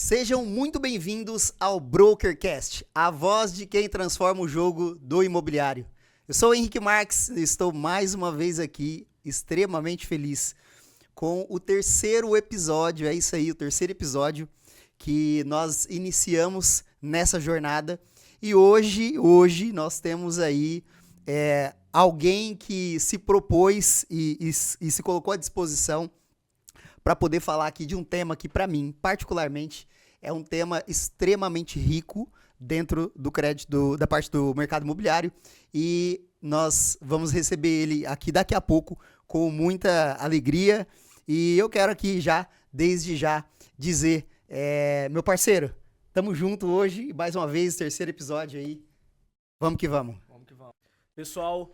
Sejam muito bem-vindos ao BrokerCast, a voz de quem transforma o jogo do imobiliário. Eu sou o Henrique Marques e estou mais uma vez aqui, extremamente feliz, com o terceiro episódio, é isso aí, o terceiro episódio que nós iniciamos nessa jornada. E hoje nós temos aí alguém que se propôs e se colocou à disposição para poder falar aqui de um tema que, para mim, particularmente, é um tema extremamente rico dentro do crédito, da parte do mercado imobiliário, e nós vamos receber ele aqui daqui a pouco com muita alegria. E eu quero aqui desde já, dizer, meu parceiro, tamo junto hoje, mais uma vez, terceiro episódio aí, vamos que vamos. Vamos que vamos. Pessoal,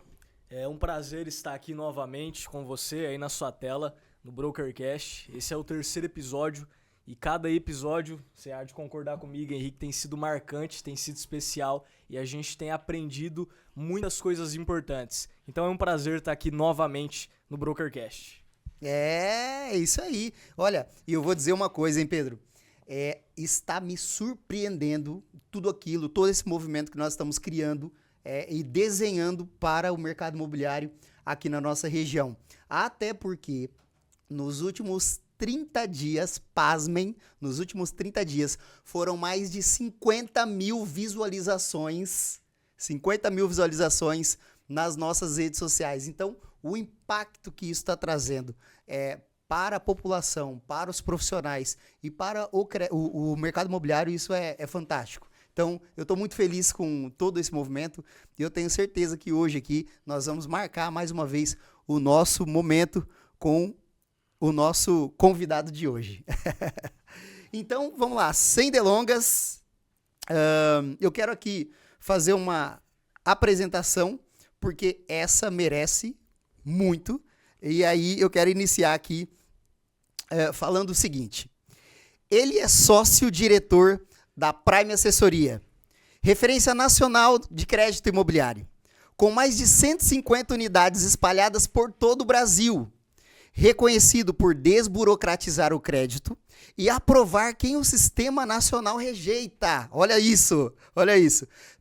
é um prazer estar aqui novamente com você aí na sua tela, no BrokerCast. Esse é o terceiro episódio e cada episódio, você há de concordar comigo, Henrique, tem sido marcante, tem sido especial e a gente tem aprendido muitas coisas importantes. Então é um prazer estar aqui novamente no BrokerCast. É isso aí. Olha, e eu vou dizer uma coisa, hein, Pedro? Está me surpreendendo todo esse movimento que nós estamos criando e desenhando para o mercado imobiliário aqui na nossa região. Até porque nos últimos 30 dias, pasmem, nos últimos 30 dias foram mais de 50 mil visualizações nas nossas redes sociais. Então, o impacto que isso está trazendo para a população, para os profissionais e para o mercado imobiliário, isso é fantástico. Então, eu estou muito feliz com todo esse movimento e eu tenho certeza que hoje aqui nós vamos marcar mais uma vez o nosso momento com o nosso convidado de hoje. Então, vamos lá, sem delongas, eu quero aqui fazer uma apresentação, porque essa merece muito, e aí eu quero iniciar aqui falando o seguinte: ele é sócio-diretor da Prime Assessoria, referência nacional de crédito imobiliário, com mais de 150 unidades espalhadas por todo o Brasil, reconhecido por desburocratizar o crédito e aprovar quem o Sistema Nacional rejeita. Olha isso.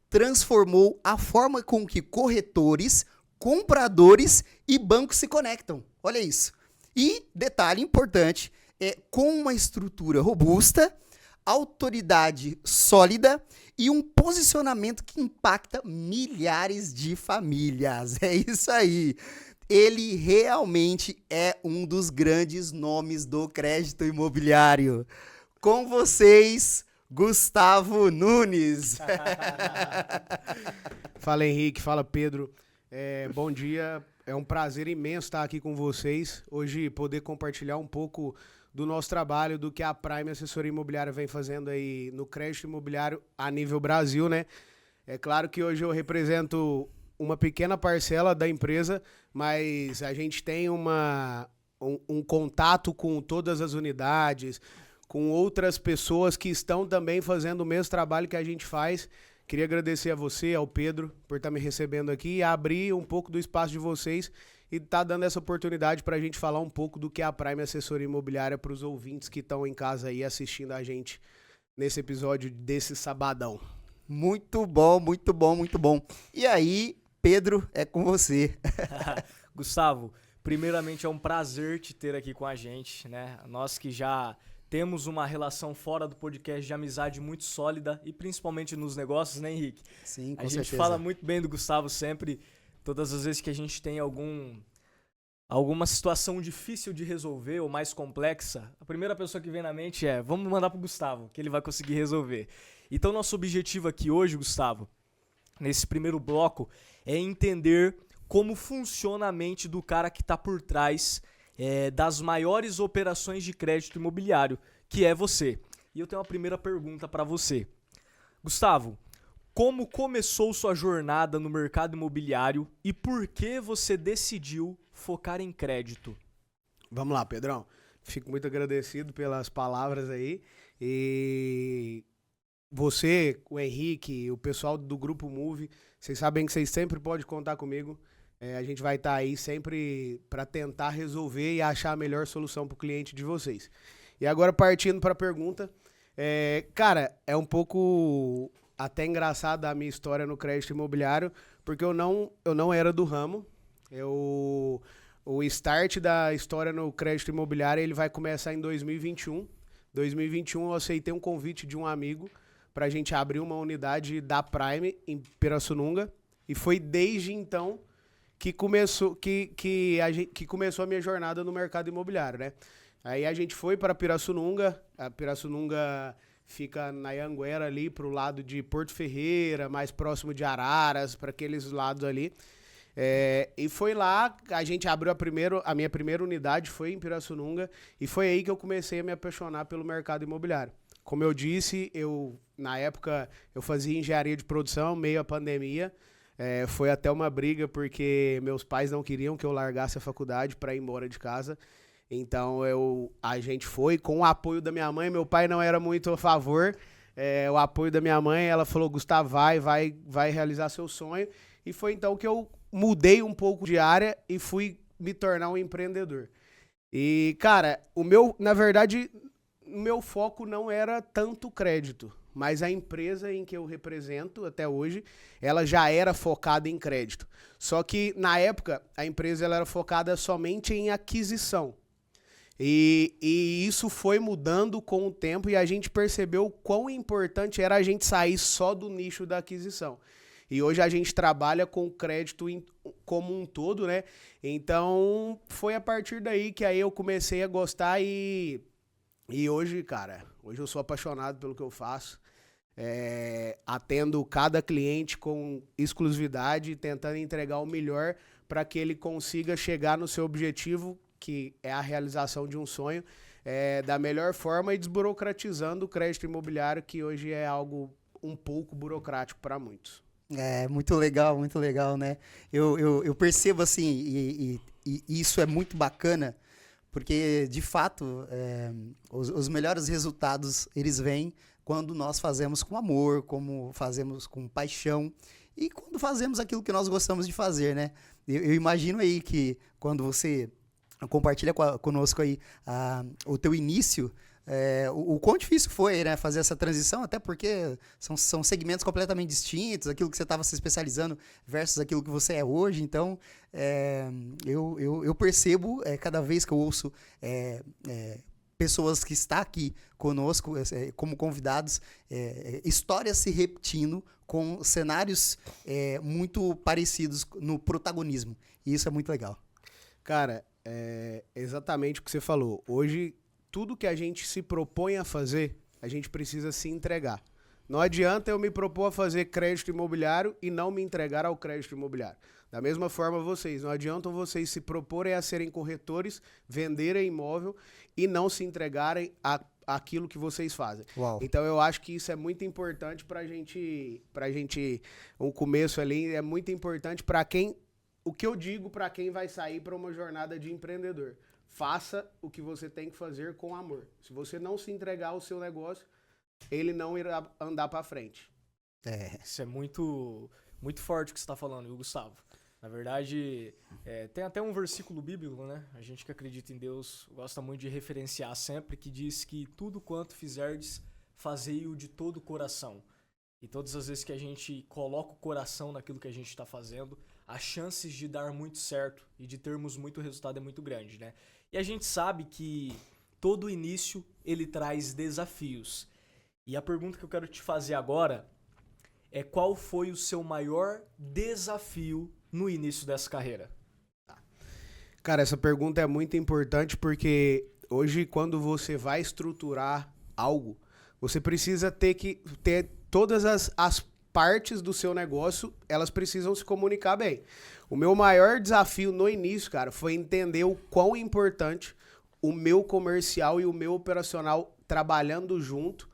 Transformou a forma com que corretores, compradores e bancos se conectam. Olha isso. E, detalhe importante, com uma estrutura robusta, autoridade sólida e um posicionamento que impacta milhares de famílias. É isso aí. Ele realmente é um dos grandes nomes do crédito imobiliário. Com vocês, Gustavo Nunes. Fala, Henrique. Fala, Pedro. Bom dia. É um prazer imenso estar aqui com vocês. Hoje, poder compartilhar um pouco do nosso trabalho, do que a Prime Assessoria Imobiliária vem fazendo aí no crédito imobiliário a nível Brasil, né? É claro que hoje eu represento uma pequena parcela da empresa, mas a gente tem um contato com todas as unidades, com outras pessoas que estão também fazendo o mesmo trabalho que a gente faz. Queria agradecer a você, ao Pedro, por estar me recebendo aqui e abrir um pouco do espaço de vocês e estar dando essa oportunidade para a gente falar um pouco do que é a Prime Assessoria Imobiliária para os ouvintes que estão em casa aí assistindo a gente nesse episódio desse sabadão. Muito bom. E aí, Pedro, é com você. Gustavo, primeiramente é um prazer te ter aqui com a gente, né? Nós que já temos uma relação fora do podcast de amizade muito sólida e principalmente nos negócios, né, Henrique? Sim, com certeza. A gente fala muito bem do Gustavo sempre, todas as vezes que a gente tem alguma situação difícil de resolver ou mais complexa, a primeira pessoa que vem na mente vamos mandar pro Gustavo, que ele vai conseguir resolver. Então, nosso objetivo aqui hoje, Gustavo, nesse primeiro bloco, é entender como funciona a mente do cara que está por trás das maiores operações de crédito imobiliário, que é você. E eu tenho uma primeira pergunta para você. Gustavo, como começou sua jornada no mercado imobiliário e por que você decidiu focar em crédito? Vamos lá, Pedrão. Fico muito agradecido pelas palavras aí. E você, o Henrique, o pessoal do Grupo Move, vocês sabem que vocês sempre podem contar comigo. A gente vai estar aí sempre para tentar resolver e achar a melhor solução para o cliente de vocês. E agora, partindo para a pergunta, Cara, é um pouco até engraçado a minha história no crédito imobiliário, porque eu não era do ramo. O start da história no crédito imobiliário ele vai começar em 2021. 2021 eu aceitei um convite de um amigo para a gente abrir uma unidade da Prime em Pirassununga. E foi desde então que começou a minha jornada no mercado imobiliário, né? Aí a gente foi para Pirassununga. A Pirassununga fica na Anhanguera ali pro lado de Porto Ferreira, mais próximo de Araras, para aqueles lados ali. E foi lá, a gente abriu a minha primeira unidade, foi em Pirassununga, e foi aí que eu comecei a me apaixonar pelo mercado imobiliário. Como eu disse, na época eu fazia engenharia de produção, meio à pandemia. Foi até uma briga porque meus pais não queriam que eu largasse a faculdade para ir embora de casa. Então a gente foi com o apoio da minha mãe. Meu pai não era muito a favor. O apoio da minha mãe, ela falou: Gustavo, vai realizar seu sonho. E foi então que eu mudei um pouco de área e fui me tornar um empreendedor. E, cara, na verdade, o meu foco não era tanto crédito, mas a empresa em que eu represento até hoje, ela já era focada em crédito. Só que, na época, a empresa ela era focada somente em aquisição. E isso foi mudando com o tempo e a gente percebeu quão importante era a gente sair só do nicho da aquisição. E hoje a gente trabalha com crédito como um todo, né? Então, foi a partir daí que aí eu comecei a gostar e hoje, cara, hoje eu sou apaixonado pelo que eu faço. Atendo cada cliente com exclusividade, tentando entregar o melhor para que ele consiga chegar no seu objetivo, que é a realização de um sonho, da melhor forma e desburocratizando o crédito imobiliário, que hoje é algo um pouco burocrático para muitos. Muito legal, né? Eu percebo assim, e isso é muito bacana, porque, de fato, os melhores resultados, eles vêm quando nós fazemos com amor, como fazemos com paixão, e quando fazemos aquilo que nós gostamos de fazer, né? Eu imagino aí que quando você compartilha conosco aí o teu início, o quão difícil foi, né, fazer essa transição, até porque são segmentos completamente distintos, aquilo que você estava se especializando versus aquilo que você é hoje. Então, eu percebo, cada vez que eu ouço pessoas que estão aqui conosco como convidados, histórias se repetindo com cenários muito parecidos no protagonismo. E isso é muito legal. Cara, exatamente o que você falou. Hoje, tudo que a gente se propõe a fazer, a gente precisa se entregar. Não adianta eu me propor a fazer crédito imobiliário e não me entregar ao crédito imobiliário. Da mesma forma não adiantam vocês se proporem a serem corretores, venderem imóvel e não se entregarem àquilo que vocês fazem. Uau. Então eu acho que isso é muito importante pra gente, um começo ali, é muito importante o que eu digo para quem vai sair para uma jornada de empreendedor. Faça o que você tem que fazer com amor. Se você não se entregar ao seu negócio, ele não irá andar para frente. Isso é muito, muito forte o que você está falando, viu, Gustavo? Na verdade, tem até um versículo bíblico, né? A gente que acredita em Deus gosta muito de referenciar sempre, que diz que tudo quanto fizerdes, fazei-o de todo o coração. E todas as vezes que a gente coloca o coração naquilo que a gente está fazendo, as chances de dar muito certo e de termos muito resultado é muito grande, né? E a gente sabe que todo início, ele traz desafios. E a pergunta que eu quero te fazer agora é: qual foi o seu maior desafio no início dessa carreira? Cara, essa pergunta é muito importante porque hoje, quando você vai estruturar algo, você precisa ter todas as partes do seu negócio, elas precisam se comunicar bem. O meu maior desafio no início, cara, foi entender o quão importante o meu comercial e o meu operacional trabalhando junto,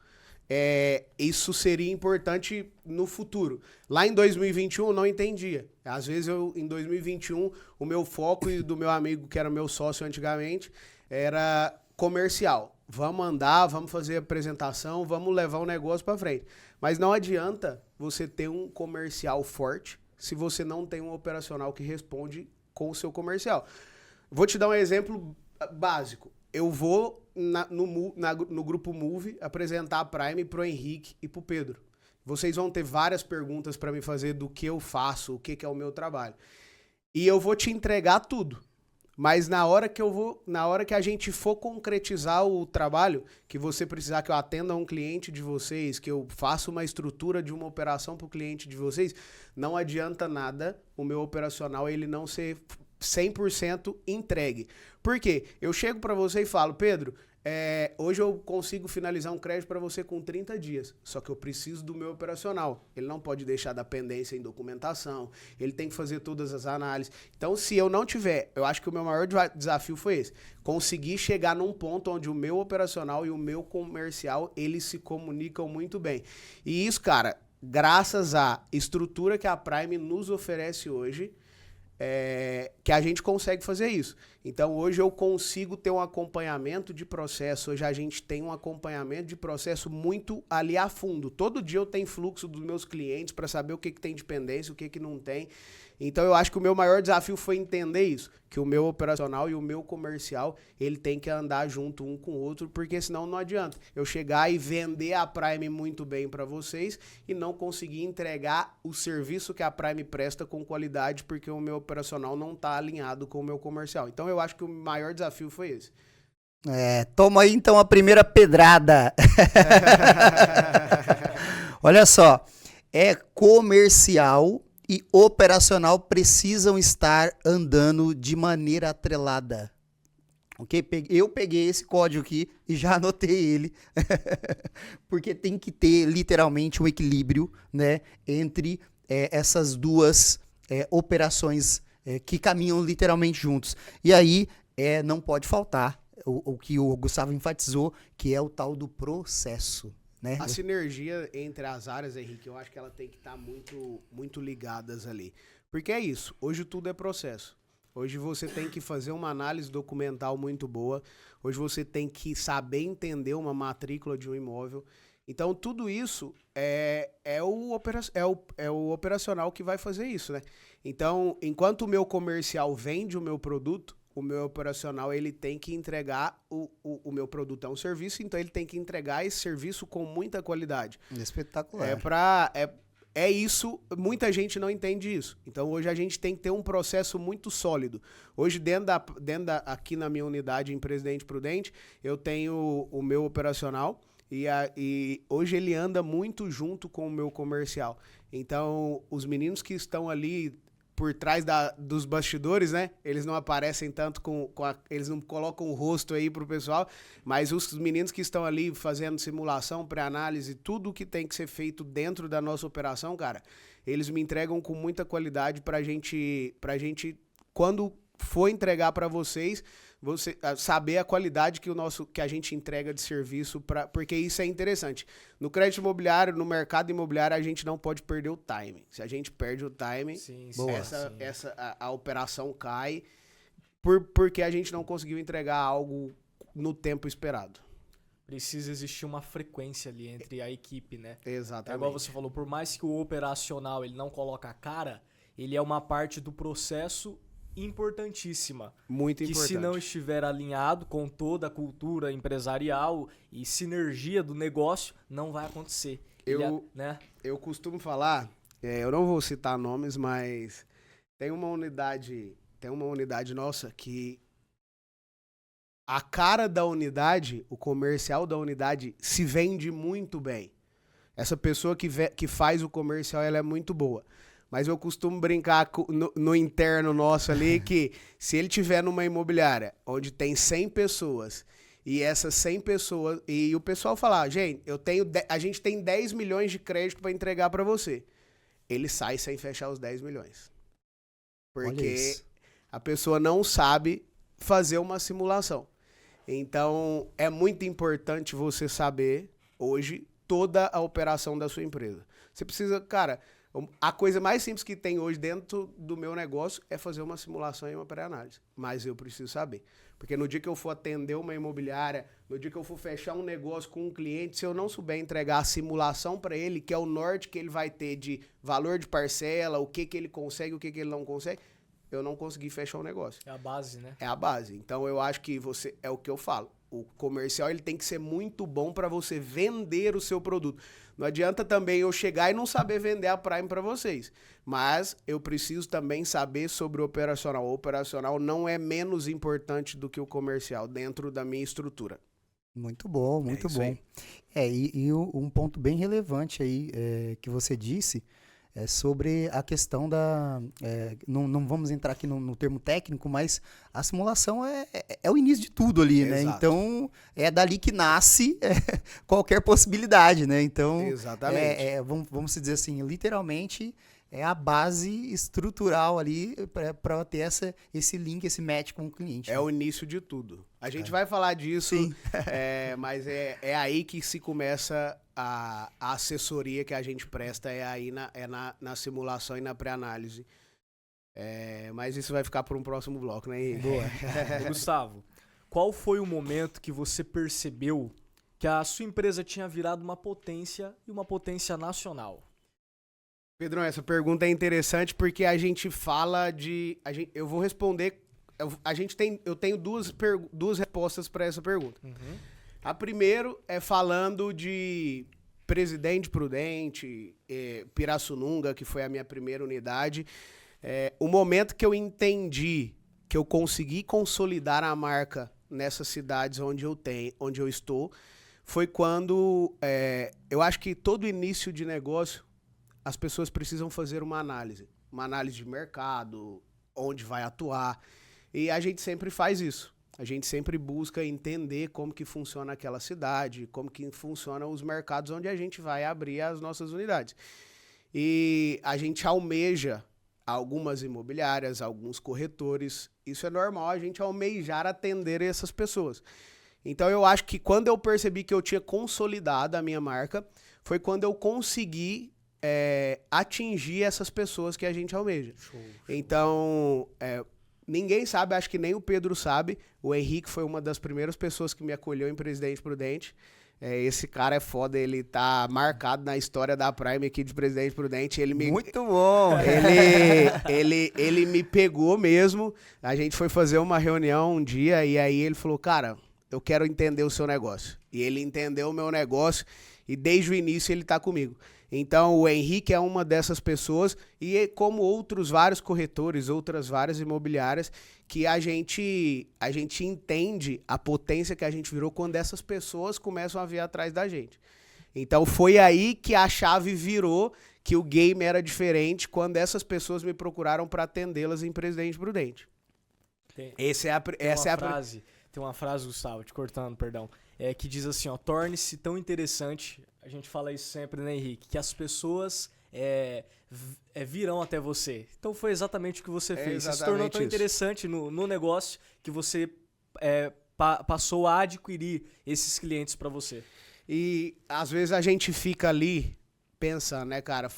isso seria importante no futuro. Lá em 2021 eu não entendia. Às vezes em 2021, o meu foco e do meu amigo, que era meu sócio antigamente, era comercial. Vamos andar, vamos fazer apresentação, vamos levar o negócio para frente. Mas não adianta você ter um comercial forte se você não tem um operacional que responde com o seu comercial. Vou te dar um exemplo básico. Eu vou no grupo Move apresentar a Prime pro Henrique e pro Pedro. Vocês vão ter várias perguntas para me fazer do que eu faço, o que é o meu trabalho. E eu vou te entregar tudo. Mas na hora que a gente for concretizar o trabalho, que você precisar que eu atenda um cliente de vocês, que eu faça uma estrutura de uma operação para o cliente de vocês, não adianta nada o meu operacional ele não ser 100% entregue. Por quê? Eu chego para você e falo, Pedro, hoje eu consigo finalizar um crédito para você com 30 dias, só que eu preciso do meu operacional. Ele não pode deixar da pendência em documentação, ele tem que fazer todas as análises. Então, se eu não tiver, eu acho que o meu maior desafio foi esse, conseguir chegar num ponto onde o meu operacional e o meu comercial, eles se comunicam muito bem. E isso, cara, graças à estrutura que a Prime nos oferece hoje, que a gente consegue fazer isso. Então, hoje eu consigo ter um acompanhamento de processo, hoje a gente tem um acompanhamento de processo muito ali a fundo. Todo dia eu tenho fluxo dos meus clientes para saber o que tem de pendência, o que não tem. Então, eu acho que o meu maior desafio foi entender isso, que o meu operacional e o meu comercial, ele tem que andar junto um com o outro, porque senão não adianta eu chegar e vender a Prime muito bem para vocês e não conseguir entregar o serviço que a Prime presta com qualidade, porque o meu operacional não está alinhado com o meu comercial. Então, eu acho que o maior desafio foi esse. Toma aí então a primeira pedrada. Olha só, comercial e operacional precisam estar andando de maneira atrelada. Ok? Eu peguei esse código aqui e já anotei ele, porque tem que ter literalmente um equilíbrio, né, entre essas duas operações que caminham literalmente juntos. E aí não pode faltar o que o Gustavo enfatizou, que é o tal do processo. Né? A sinergia entre as áreas, Henrique, eu acho que ela tem que estar muito, muito ligadas ali. Porque é isso, hoje tudo é processo. Hoje você tem que fazer uma análise documental muito boa, hoje você tem que saber entender uma matrícula de um imóvel. Então tudo isso é o operacional que vai fazer isso, né? Então, enquanto o meu comercial vende o meu produto, o meu operacional ele tem que entregar o meu produto é um serviço, então ele tem que entregar esse serviço com muita qualidade. Espetacular. É isso, muita gente não entende isso. Então hoje a gente tem que ter um processo muito sólido. Hoje aqui na minha unidade em Presidente Prudente, eu tenho o meu operacional e hoje ele anda muito junto com o meu comercial. Então os meninos que estão ali por trás dos bastidores, né? Eles não aparecem tanto eles não colocam o rosto aí pro pessoal, mas os meninos que estão ali fazendo simulação, pré-análise, tudo que tem que ser feito dentro da nossa operação, cara, eles me entregam com muita qualidade pra gente, quando for entregar para vocês, você saber a qualidade que a gente entrega de serviço, porque isso é interessante. No crédito imobiliário, no mercado imobiliário, a gente não pode perder o timing. Se a gente perde o timing, a operação cai porque a gente não conseguiu entregar algo no tempo esperado. Precisa existir uma frequência ali entre a equipe, né? Exatamente. É igual você falou, por mais que o operacional ele não coloque a cara, ele é uma parte do processo importantíssima. Muito importante. Que se não estiver alinhado com toda a cultura empresarial e sinergia do negócio, não vai acontecer. Eu costumo falar, eu não vou citar nomes, mas tem uma unidade nossa que a cara da unidade, o comercial da unidade se vende muito bem. Essa pessoa que faz o comercial, ela é muito boa. Mas eu costumo brincar no interno nosso ali que se ele tiver numa imobiliária onde tem 100 pessoas e essas 100 pessoas... E o pessoal falar, gente, a gente tem 10 milhões de crédito para entregar para você. Ele sai sem fechar os 10 milhões. Porque a pessoa não sabe fazer uma simulação. Então, é muito importante você saber, hoje, toda a operação da sua empresa. Você precisa, cara... A coisa mais simples que tem hoje dentro do meu negócio é fazer uma simulação e uma pré-análise. Mas eu preciso saber. Porque no dia que eu for atender uma imobiliária, no dia que eu for fechar um negócio com um cliente, se eu não souber entregar a simulação para ele, que é o norte que ele vai ter de valor de parcela, o que ele consegue, o que ele não consegue, eu não consegui fechar o negócio. É a base, né? É a base. Então eu acho que é o que eu falo. O comercial ele tem que ser muito bom para você vender o seu produto. Não adianta também eu chegar e não saber vender a Prime para vocês. Mas eu preciso também saber sobre o operacional. O operacional não é menos importante do que o comercial dentro da minha estrutura. Muito bom, muito isso bom. aí. Um ponto bem relevante aí que você disse é sobre a questão da... não vamos entrar aqui no termo técnico, mas a simulação é o início de tudo ali, né? Exato. Então, é dali que nasce qualquer possibilidade, né? Então, Exatamente. vamos dizer assim, literalmente é a base estrutural ali para ter esse link, esse match com o cliente. É o início de tudo. A gente vai falar disso, Sim. mas é aí que se começa a assessoria que a gente presta, é aí na simulação e na pré-análise. Mas isso vai ficar para um próximo bloco, né, Henrique? Boa. Ô, Gustavo, qual foi o momento que você percebeu que a sua empresa tinha virado uma potência e uma potência nacional? Pedrão, essa pergunta é interessante porque a gente fala de... eu vou responder... Eu tenho duas respostas para essa pergunta. A primeira é falando de Presidente Prudente, Pirassununga, que foi a minha primeira unidade. O momento que eu entendi que eu consegui consolidar a marca nessas cidades onde eu estou, foi quando eu acho que todo início de negócio as pessoas precisam fazer uma análise de mercado, onde vai atuar, e a gente sempre faz isso. A gente sempre busca entender como que funciona aquela cidade, como que funcionam os mercados onde a gente vai abrir as nossas unidades. E a gente almeja algumas imobiliárias, alguns corretores, isso é normal, a gente almejar atender essas pessoas. Então eu acho que quando eu percebi que eu tinha consolidado a minha marca, foi quando eu consegui atingir essas pessoas que a gente almeja. Show. Então, ninguém sabe, acho que nem o Pedro sabe, o Henrique foi uma das primeiras pessoas que me acolheu em Presidente Prudente. Esse cara é foda, ele tá marcado na história da Prime aqui de Presidente Prudente. Muito bom! Ele me pegou mesmo, a gente foi fazer uma reunião um dia e aí ele falou, cara, eu quero entender o seu negócio. E ele entendeu o meu negócio e desde o início ele tá comigo. Então, o Henrique é uma dessas pessoas e como outros vários corretores, outras várias imobiliárias, que a gente entende a potência que a gente virou quando essas pessoas começam a vir atrás da gente. Então, foi aí que a chave virou, que o game era diferente quando essas pessoas me procuraram para atendê-las em Presidente Prudente. Tem uma frase, Gustavo, te cortando, perdão, que diz assim, ó, torne-se tão interessante, a gente fala isso sempre, né, Henrique, que as pessoas virão até você. Então foi exatamente o que você fez. Você se tornou tão interessante no negócio que você passou a adquirir esses clientes para você. E às vezes a gente fica ali pensando, né, cara,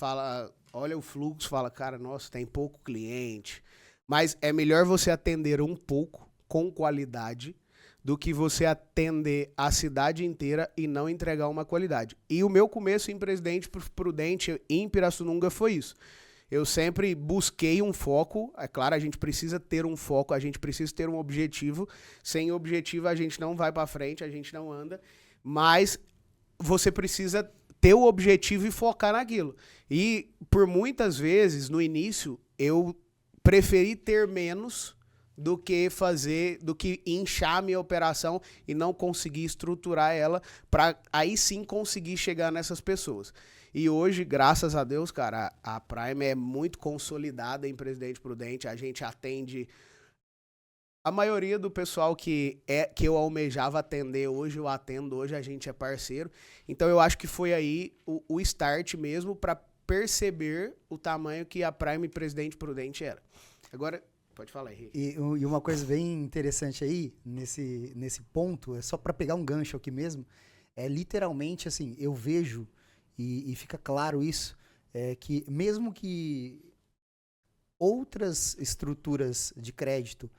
olha o fluxo, fala, cara, nossa, tem pouco cliente. Mas é melhor você atender um pouco com qualidade do que você atender a cidade inteira e não entregar uma qualidade. E o meu começo em Presidente Prudente, em Pirassununga, foi isso. Eu sempre busquei um foco. É claro, a gente precisa ter um foco, a gente precisa ter um objetivo. Sem objetivo, a gente não vai para frente, a gente não anda. Mas você precisa ter o objetivo e focar naquilo. E por muitas vezes, no início, eu preferi ter menos do que inchar a minha operação e não conseguir estruturar ela para aí sim conseguir chegar nessas pessoas. E hoje, graças a Deus, cara, a Prime é muito consolidada em Presidente Prudente, a gente atende a maioria do pessoal que eu almejava atender hoje, eu atendo hoje, a gente é parceiro. Então eu acho que foi aí o start mesmo para perceber o tamanho que a Prime Presidente Prudente era. Agora, pode falar, Henrique. E uma coisa bem interessante aí, nesse ponto, é só para pegar um gancho aqui mesmo, é literalmente assim, eu vejo, e fica claro isso, que mesmo que outras estruturas de crédito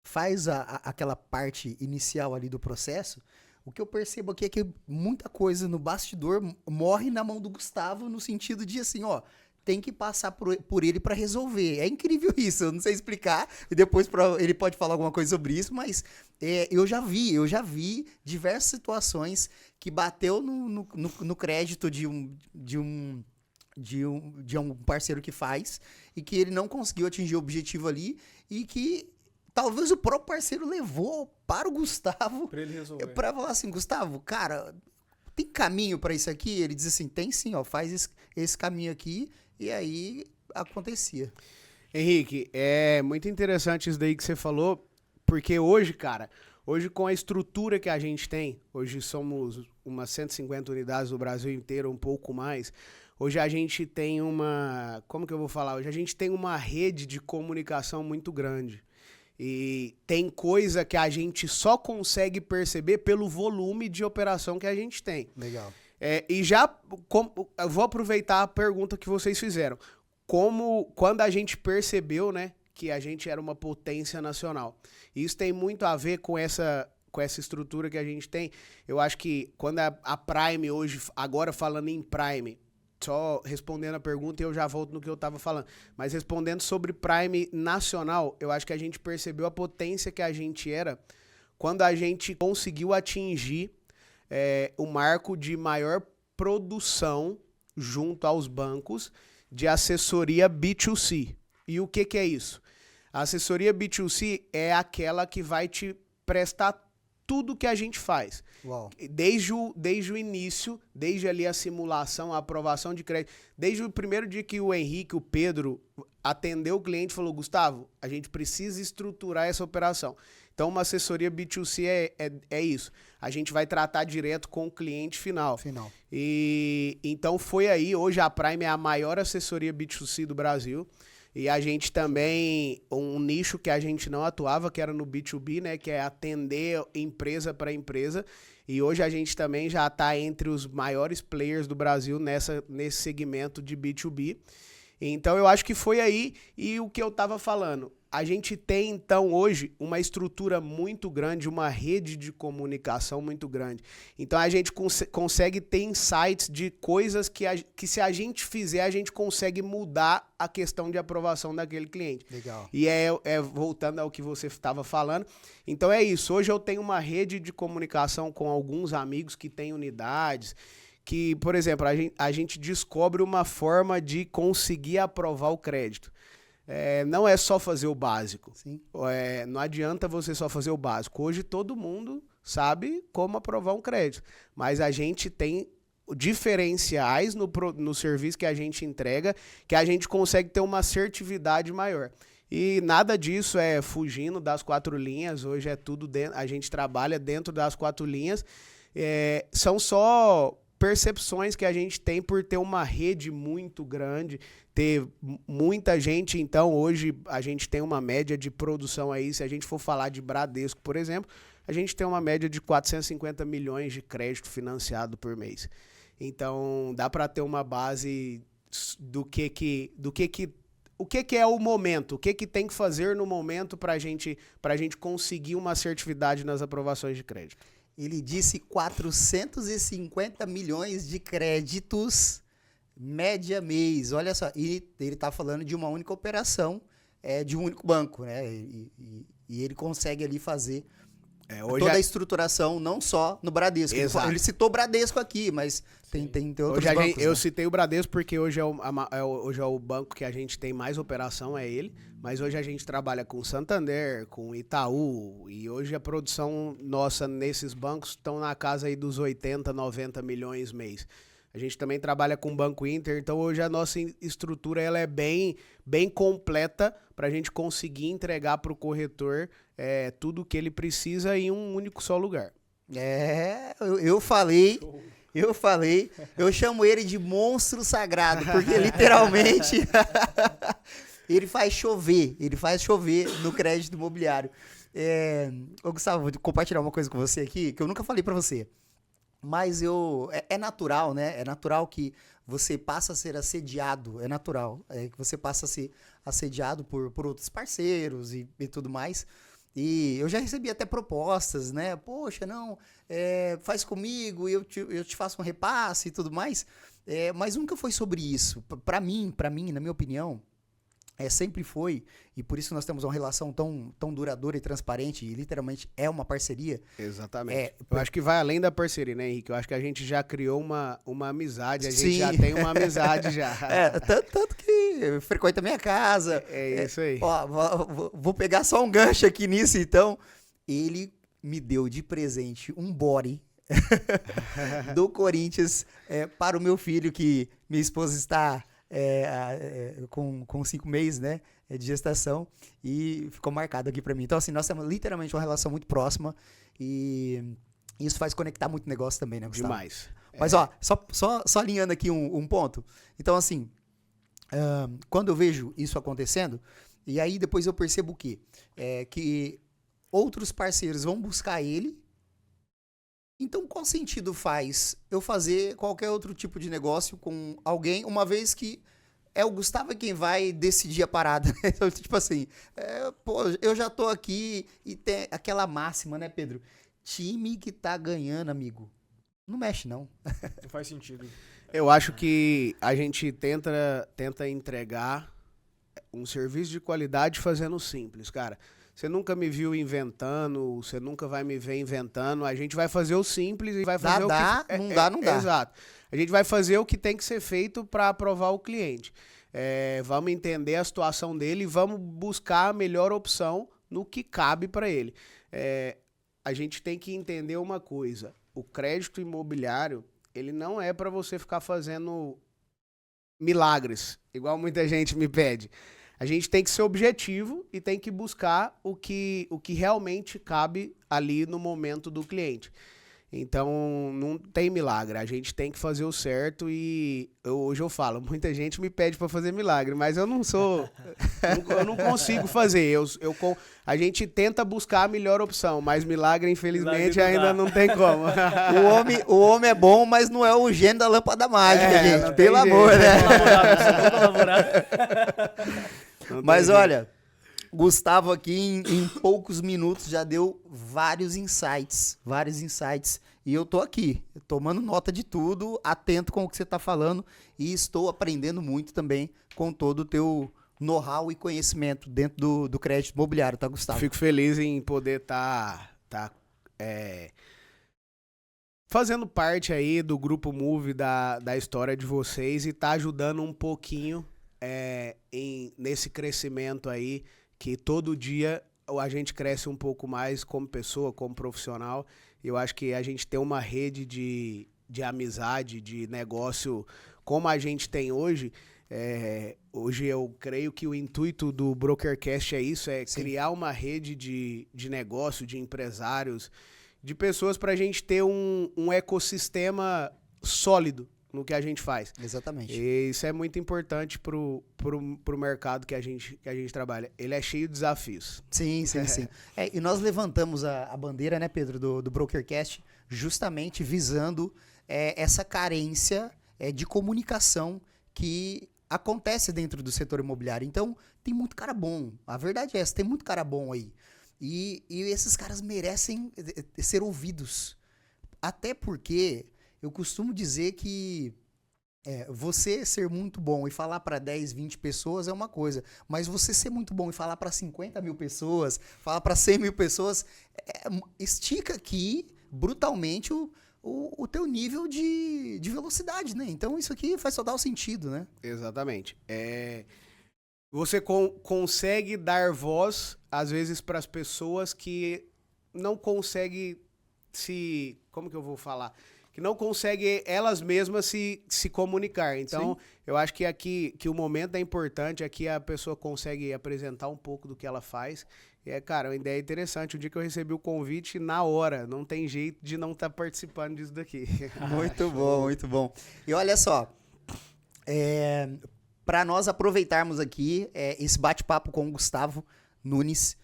faz aquela parte inicial ali do processo, o que eu percebo aqui é que muita coisa no bastidor morre na mão do Gustavo, no sentido de assim, ó, tem que passar por ele para resolver. É incrível isso, eu não sei explicar, e depois ele pode falar alguma coisa sobre isso, mas eu já vi diversas situações que bateu no crédito de um parceiro que faz, e que ele não conseguiu atingir o objetivo ali, e que talvez o próprio parceiro levou para o Gustavo Pra ele resolver. para falar assim, Gustavo, cara, tem caminho para isso aqui? Ele diz assim, tem sim, ó, faz esse caminho aqui, e aí acontecia. Henrique, é muito interessante isso daí que você falou, porque hoje, cara, hoje com a estrutura que a gente tem, hoje somos umas 150 unidades no Brasil inteiro, um pouco mais. Hoje a gente tem como que eu vou falar? Hoje a gente tem uma rede de comunicação muito grande. E tem coisa que a gente só consegue perceber pelo volume de operação que a gente tem. Legal. E eu vou aproveitar a pergunta que vocês fizeram. Quando a gente percebeu, né, que a gente era uma potência nacional. Isso tem muito a ver com essa estrutura que a gente tem. Eu acho que quando a Prime hoje, agora falando em Prime, só respondendo a pergunta e eu já volto no que eu estava falando, mas respondendo sobre Prime nacional, eu acho que a gente percebeu a potência que a gente era quando a gente conseguiu atingir o marco de maior produção junto aos bancos de assessoria B2C. E o que é isso? A assessoria B2C é aquela que vai te prestar tudo que a gente faz. Uau. Desde o início, desde ali a simulação, a aprovação de crédito, desde o primeiro dia que o Henrique, o Pedro, atendeu o cliente e falou, Gustavo, a gente precisa estruturar essa operação. Então, uma assessoria B2C é isso. A gente vai tratar direto com o cliente final. E então foi aí, hoje a Prime é a maior assessoria B2C do Brasil. E a gente também, um nicho que a gente não atuava, que era no B2B, né? Que é atender empresa para empresa. E hoje a gente também já está entre os maiores players do Brasil nesse segmento de B2B. Então eu acho que foi aí, e o que eu estava falando, a gente tem então hoje uma estrutura muito grande, uma rede de comunicação muito grande. Então a gente consegue ter insights de coisas que se a gente fizer, a gente consegue mudar a questão de aprovação daquele cliente. Legal. E voltando ao que você estava falando, então é isso, hoje eu tenho uma rede de comunicação com alguns amigos que têm unidades, que, por exemplo, a gente descobre uma forma de conseguir aprovar o crédito. Não é só fazer o básico. Sim. Não adianta você só fazer o básico. Hoje todo mundo sabe como aprovar um crédito. Mas a gente tem diferenciais no serviço que a gente entrega, que a gente consegue ter uma assertividade maior. E nada disso é fugindo das 4 linhas. Hoje é tudo dentro, a gente trabalha dentro das 4 linhas. São só percepções que a gente tem por ter uma rede muito grande, ter muita gente. Então hoje a gente tem uma média de produção aí, se a gente for falar de Bradesco, por exemplo, a gente tem uma média de 450 milhões de crédito financiado por mês. Então dá para ter uma base o que é o momento, o que tem que fazer no momento para a gente conseguir uma assertividade nas aprovações de crédito. Ele disse 450 milhões de créditos média mês. Olha só, e ele está falando de uma única operação, de um único banco, né? E ele consegue ali fazer toda a estruturação, não só no Bradesco. Exato. Ele citou Bradesco aqui, mas tem outros bancos. Eu citei o Bradesco porque hoje é o banco que a gente tem mais operação, é ele. Mas hoje a gente trabalha com Santander, com Itaú, e hoje a produção nossa nesses bancos estão na casa aí dos 80, 90 milhões mês. A gente também trabalha com o Banco Inter, então hoje a nossa estrutura ela é bem completa para a gente conseguir entregar para o corretor tudo o que ele precisa em um único só lugar. Eu falei, eu chamo ele de monstro sagrado, porque literalmente ele faz chover no crédito imobiliário. Ô Gustavo, vou compartilhar uma coisa com você aqui, que eu nunca falei para você. Mas é natural, né? É natural que você passe a ser assediado. É natural que você passe a ser assediado por outros parceiros e tudo mais. E eu já recebi até propostas, né? Poxa, não, faz comigo, eu te faço um repasse e tudo mais. Mas nunca foi sobre isso. Para mim, na minha opinião, sempre foi, e por isso nós temos uma relação tão duradoura e transparente, e literalmente é uma parceria. Exatamente. Eu acho que vai além da parceria, né, Henrique? Eu acho que a gente já criou uma amizade, a gente Sim. já tem uma amizade já. Tanto que frequenta a minha casa. É isso aí. Ó, vou pegar só um gancho aqui nisso, então. Ele me deu de presente um body do Corinthians para o meu filho, que minha esposa está com 5 meses, né, de gestação, e ficou marcado aqui para mim. Então, assim, nós temos literalmente uma relação muito próxima e isso faz conectar muito negócio também, né, Gustavo? Demais. Mas, ó, só alinhando aqui um ponto. Então, assim, quando eu vejo isso acontecendo, e aí depois eu percebo o quê? Que outros parceiros vão buscar ele. Então, qual sentido faz eu fazer qualquer outro tipo de negócio com alguém, uma vez que é o Gustavo quem vai decidir a parada? Então, tipo assim, pô, eu já tô aqui e tem aquela máxima, né, Pedro? Time que tá ganhando, amigo, não mexe, não. Não faz sentido. Eu acho que a gente tenta entregar um serviço de qualidade fazendo simples, cara. Você nunca me viu inventando, você nunca vai me ver inventando. A gente vai fazer o simples e vai fazer não dá. Exato. A gente vai fazer o que tem que ser feito para aprovar o cliente. Vamos entender a situação dele e vamos buscar a melhor opção no que cabe para ele. A gente tem que entender uma coisa. O crédito imobiliário, ele não é para você ficar fazendo milagres, igual muita gente me pede. A gente tem que ser objetivo e tem que buscar o que realmente cabe ali no momento do cliente. Então, não tem milagre. A gente tem que fazer o certo e hoje eu falo, muita gente me pede para fazer milagre, mas eu não sou... eu não consigo fazer. A gente tenta buscar a melhor opção, mas milagre, infelizmente, ainda não tem como. O homem é bom, mas não é o gênio da lâmpada mágica, gente. Pelo amor, jeito. né? Vou colaborar. Mas olha, Gustavo aqui em poucos minutos já deu vários insights. E eu tô aqui, tomando nota de tudo, atento com o que você tá falando e estou aprendendo muito também com todo o teu know-how e conhecimento dentro do crédito imobiliário, tá, Gustavo? Fico feliz em poder fazendo parte aí do Grupo Move da história de vocês e tá ajudando um pouquinho nesse crescimento aí, que todo dia a gente cresce um pouco mais como pessoa, como profissional. Eu acho que a gente tem uma rede de amizade, de negócio como a gente tem hoje. Hoje eu creio que o intuito do Brokercast é isso, Sim. criar uma rede de negócio, de empresários, de pessoas para a gente ter um ecossistema sólido no que a gente faz. Exatamente. E isso é muito importante pro mercado que a gente trabalha. Ele é cheio de desafios. Sim. E nós levantamos a bandeira, né, Pedro, do Brokercast, justamente visando essa carência de comunicação que acontece dentro do setor imobiliário. Então, tem muito cara bom. A verdade é essa, tem muito cara bom aí. E esses caras merecem ser ouvidos. Até porque eu costumo dizer que você ser muito bom e falar para 10, 20 pessoas é uma coisa, mas você ser muito bom e falar para 50 mil pessoas, falar para 100 mil pessoas, estica aqui brutalmente o teu nível de velocidade, né? Então isso aqui faz total sentido, né? Exatamente. Você consegue dar voz, às vezes, para as pessoas que não conseguem como que eu vou falar? Que não conseguem elas mesmas se comunicar. Então, Sim. eu acho que aqui que o momento é importante, aqui a pessoa consegue apresentar um pouco do que ela faz. Cara, uma ideia interessante. O dia que eu recebi o convite, na hora, não tem jeito de não estar participando disso daqui. Muito bom, muito bom. E olha só, para nós aproveitarmos aqui esse bate-papo com o Gustavo Nunes,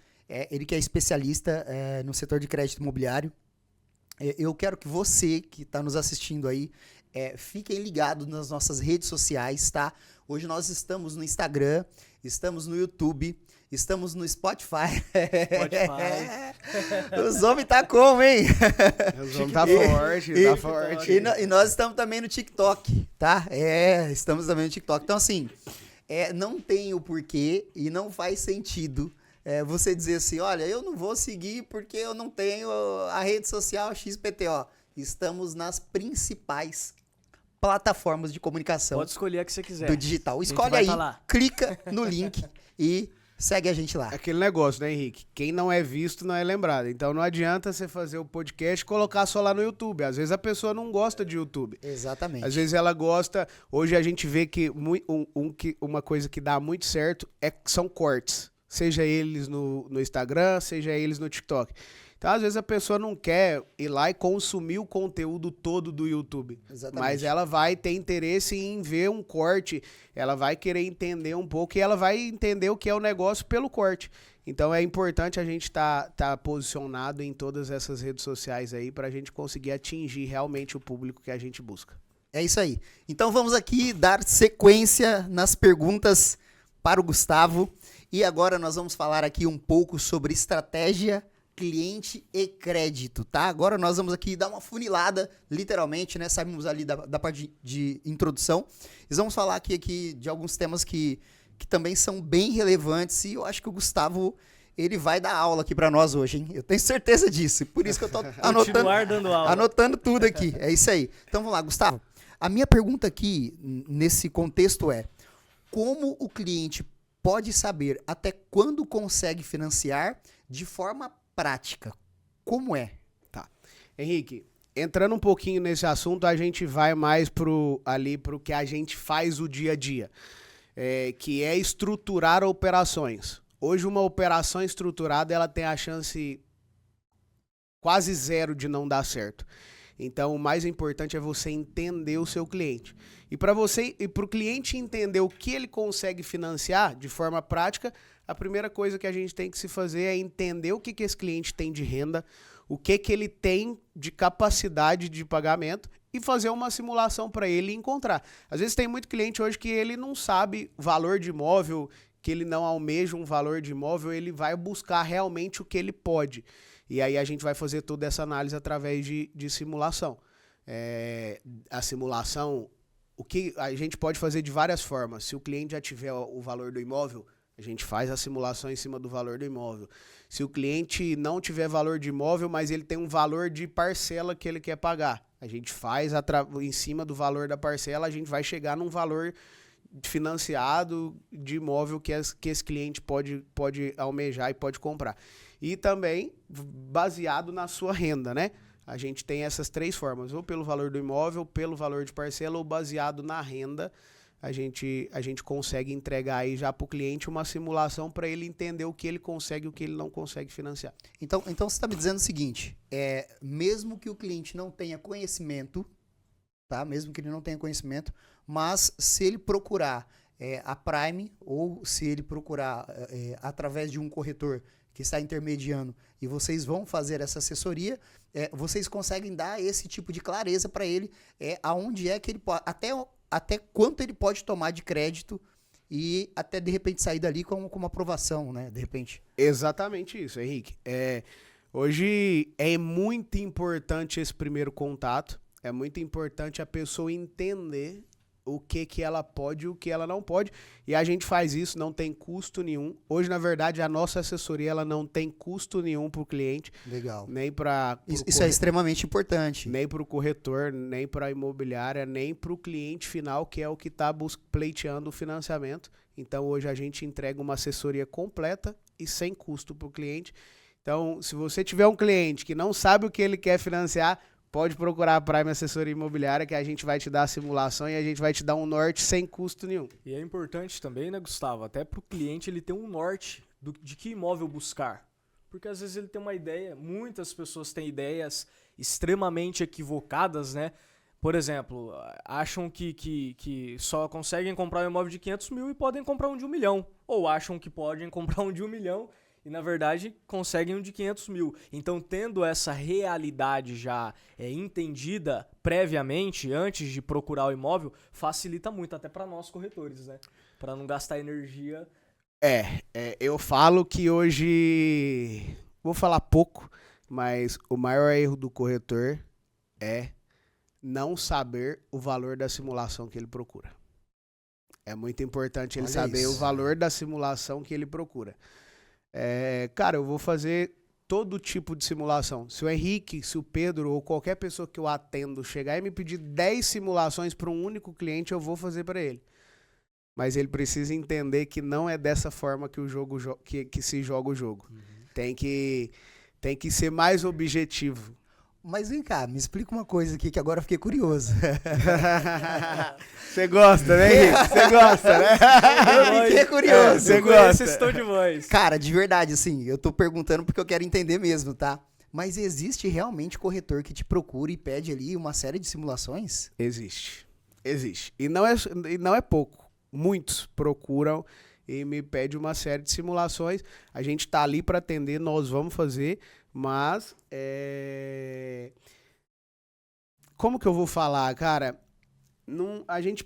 ele que é especialista no setor de crédito imobiliário, eu quero que você que está nos assistindo aí, fiquem ligados nas nossas redes sociais, tá? Hoje nós estamos no Instagram, estamos no YouTube, Estamos no Spotify. Spotify. Os homens tá como, hein? Os homens tá forte, tá forte. E nós estamos também no TikTok, tá? Estamos também no TikTok. Então, assim, não tem o porquê e não faz sentido você dizer assim, olha, eu não vou seguir porque eu não tenho a rede social XPTO. Estamos nas principais plataformas de comunicação. Pode escolher a que você quiser. Do digital. A gente Escolhe vai aí, tá lá. clica no link e segue a gente lá. Aquele negócio, né, Henrique? Quem não é visto não é lembrado. Então não adianta você fazer o podcast e colocar só lá no YouTube. Às vezes a pessoa não gosta de YouTube. Exatamente. Às vezes ela gosta... Hoje a gente vê que uma coisa que dá muito certo são cortes. Seja eles no Instagram, seja eles no TikTok. Então, às vezes, a pessoa não quer ir lá e consumir o conteúdo todo do YouTube. Exatamente. Mas ela vai ter interesse em ver um corte, ela vai querer entender um pouco e ela vai entender o que é o negócio pelo corte. Então, é importante a gente tá posicionado em todas essas redes sociais aí para a gente conseguir atingir realmente o público que a gente busca. É isso aí. Então, vamos aqui dar sequência nas perguntas para o Gustavo. E agora nós vamos falar aqui um pouco sobre estratégia, cliente e crédito, tá? Agora nós vamos aqui dar uma funilada, literalmente, né? Saímos ali da parte de introdução. E vamos falar aqui de alguns temas que também são bem relevantes e eu acho que o Gustavo, ele vai dar aula aqui para nós hoje, hein? Eu tenho certeza disso. Por isso que eu tô anotando tudo aqui. É isso aí. Então vamos lá, Gustavo. A minha pergunta aqui, nesse contexto como o cliente pode saber até quando consegue financiar de forma prática? Como é? Tá. Henrique, entrando um pouquinho nesse assunto, a gente vai mais pro que a gente faz o dia a dia, que é estruturar operações. Hoje, uma operação estruturada, ela tem a chance quase zero de não dar certo. Então, o mais importante é você entender o seu cliente. E para o cliente entender o que ele consegue financiar de forma prática, a primeira coisa que a gente tem que se fazer é entender o que esse cliente tem de renda, o que ele tem de capacidade de pagamento e fazer uma simulação para ele encontrar. Às vezes tem muito cliente hoje que ele não sabe valor de imóvel, que ele não almeja um valor de imóvel, ele vai buscar realmente o que ele pode. E aí a gente vai fazer toda essa análise através de simulação. A simulação, o que a gente pode fazer de várias formas. Se o cliente já tiver o valor do imóvel, a gente faz a simulação em cima do valor do imóvel. Se o cliente não tiver valor de imóvel, mas ele tem um valor de parcela que ele quer pagar, a gente faz em cima do valor da parcela, a gente vai chegar num valor financiado de imóvel que esse cliente pode almejar e pode comprar. E também baseado na sua renda, né? A gente tem essas três formas, ou pelo valor do imóvel, pelo valor de parcela, ou baseado na renda, a gente consegue entregar aí já para o cliente uma simulação para ele entender o que ele consegue e o que ele não consegue financiar. Então você está me dizendo o seguinte, mesmo que o cliente não tenha conhecimento, tá? Mesmo que ele não tenha conhecimento, mas se ele procurar a Prime ou se ele procurar através de um corretor que está intermediando e vocês vão fazer essa assessoria, vocês conseguem dar esse tipo de clareza para ele, aonde é que ele pode, até quanto ele pode tomar de crédito e até de repente sair dali com uma aprovação, né? De repente. Exatamente isso, Henrique. Hoje é muito importante esse primeiro contato, é muito importante a pessoa entender o que ela pode e o que ela não pode. E a gente faz isso, não tem custo nenhum. Hoje, na verdade, a nossa assessoria ela não tem custo nenhum para o cliente. Legal. Nem para isso é extremamente importante. Nem para o corretor, nem para a imobiliária, nem para o cliente final, que é o que está pleiteando o financiamento. Então, hoje a gente entrega uma assessoria completa e sem custo para o cliente. Então, se você tiver um cliente que não sabe o que ele quer financiar, pode procurar a Prime Assessoria Imobiliária que a gente vai te dar a simulação e a gente vai te dar um norte sem custo nenhum. E é importante também, né, Gustavo, até para o cliente ele ter um norte de que imóvel buscar. Porque às vezes ele tem uma ideia, muitas pessoas têm ideias extremamente equivocadas, né? Por exemplo, acham que só conseguem comprar um imóvel de 500 mil e podem comprar um de 1 milhão. Ou acham que podem comprar um de 1 milhão e, na verdade, conseguem um de 500 mil. Então, tendo essa realidade já entendida previamente, antes de procurar o imóvel, facilita muito, até para nós corretores, né? Para não gastar energia Eu falo que hoje, vou falar pouco, mas o maior erro do corretor é não saber o valor da simulação que ele procura. É muito importante ele Olha saber o isso. valor da simulação que ele procura. Cara, eu vou fazer todo tipo de simulação. Se o Henrique, se o Pedro ou qualquer pessoa que eu atendo chegar e me pedir 10 simulações para um único cliente, eu vou fazer para ele. Mas ele precisa entender que não é dessa forma que o jogo que se joga o jogo. Tem que ser mais objetivo. Mas vem cá, me explica uma coisa aqui que agora eu fiquei curioso. Você gosta, né, Henrique? Você gosta, né? Eu fiquei curioso. Você Eu conheço gosta. esse tom de voz. Cara, de verdade, assim, eu tô perguntando porque eu quero entender mesmo, tá? Mas existe realmente corretor que te procura e pede ali uma série de simulações? Existe. E não é pouco. Muitos procuram e me pedem uma série de simulações. A gente tá ali para atender, nós vamos fazer, mas como que eu vou falar, cara? A gente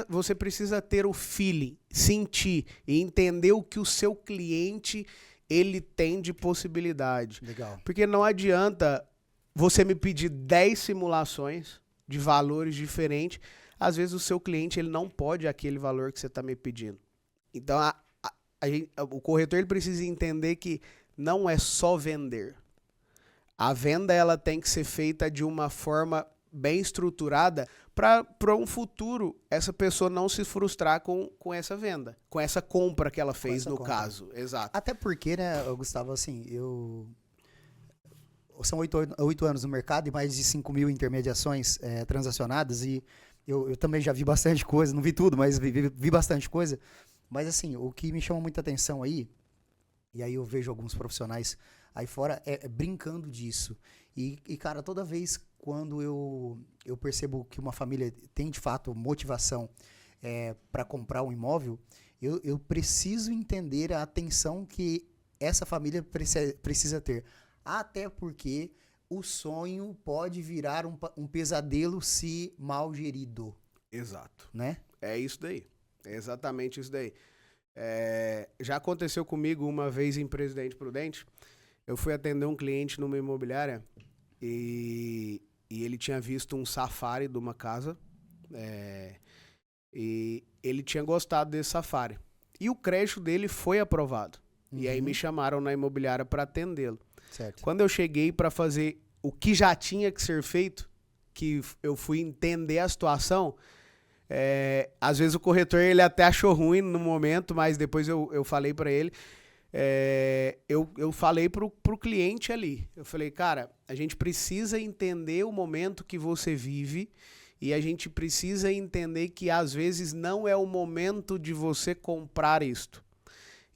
você precisa ter o feeling, sentir e entender o que o seu cliente ele tem de possibilidade. Legal. Porque não adianta você me pedir 10 simulações de valores diferentes. Às vezes o seu cliente ele não pode aquele valor que você está me pedindo. Então o corretor ele precisa entender que não é só vender. A venda ela tem que ser feita de uma forma bem estruturada para um futuro essa pessoa não se frustrar com essa venda, com essa compra que ela fez no caso. Exato. Até porque, né, Gustavo, assim, são 8 anos no mercado e mais de 5 mil intermediações transacionadas e eu também já vi bastante coisa, não vi tudo, mas vi bastante coisa. Mas assim, o que me chama muita atenção aí, e aí eu vejo alguns profissionais aí fora brincando disso. E cara, toda vez quando eu percebo que uma família tem de fato motivação para comprar um imóvel, eu preciso entender a atenção que essa família precisa ter. Até porque o sonho pode virar um pesadelo se mal gerido. Exato. Né? É isso daí. É exatamente isso daí. Já aconteceu comigo uma vez em Presidente Prudente. Eu fui atender um cliente numa imobiliária e ele tinha visto um safari de uma casa e ele tinha gostado desse safari. E o crédito dele foi aprovado. E aí me chamaram na imobiliária para atendê-lo. Certo. Quando eu cheguei para fazer o que já tinha que ser feito, que eu fui entender a situação, às vezes o corretor ele até achou ruim no momento, mas depois eu falei para ele, eu falei pro cliente ali, eu falei, cara, a gente precisa entender o momento que você vive e a gente precisa entender que às vezes não é o momento de você comprar isto.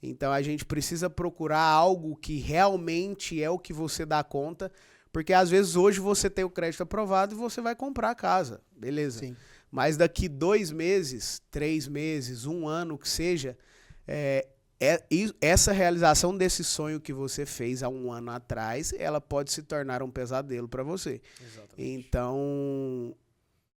Então a gente precisa procurar algo que realmente é o que você dá conta, porque às vezes hoje você tem o crédito aprovado e você vai comprar a casa, beleza? Sim. Mas daqui 2 meses, 3 meses, 1 ano que seja, essa realização desse sonho que você fez há 1 ano atrás, ela pode se tornar um pesadelo para você. Exatamente. Então,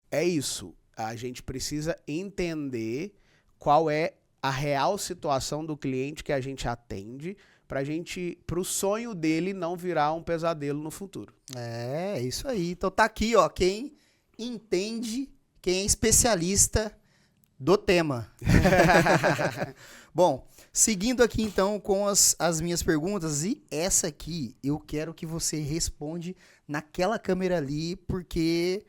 é isso. A gente precisa entender qual é a real situação do cliente que a gente atende para o sonho dele não virar um pesadelo no futuro. É isso aí. Então tá aqui, ó, quem entende, quem é especialista do tema. Bom, seguindo aqui então com as minhas perguntas, e essa aqui eu quero que você responde naquela câmera ali, porque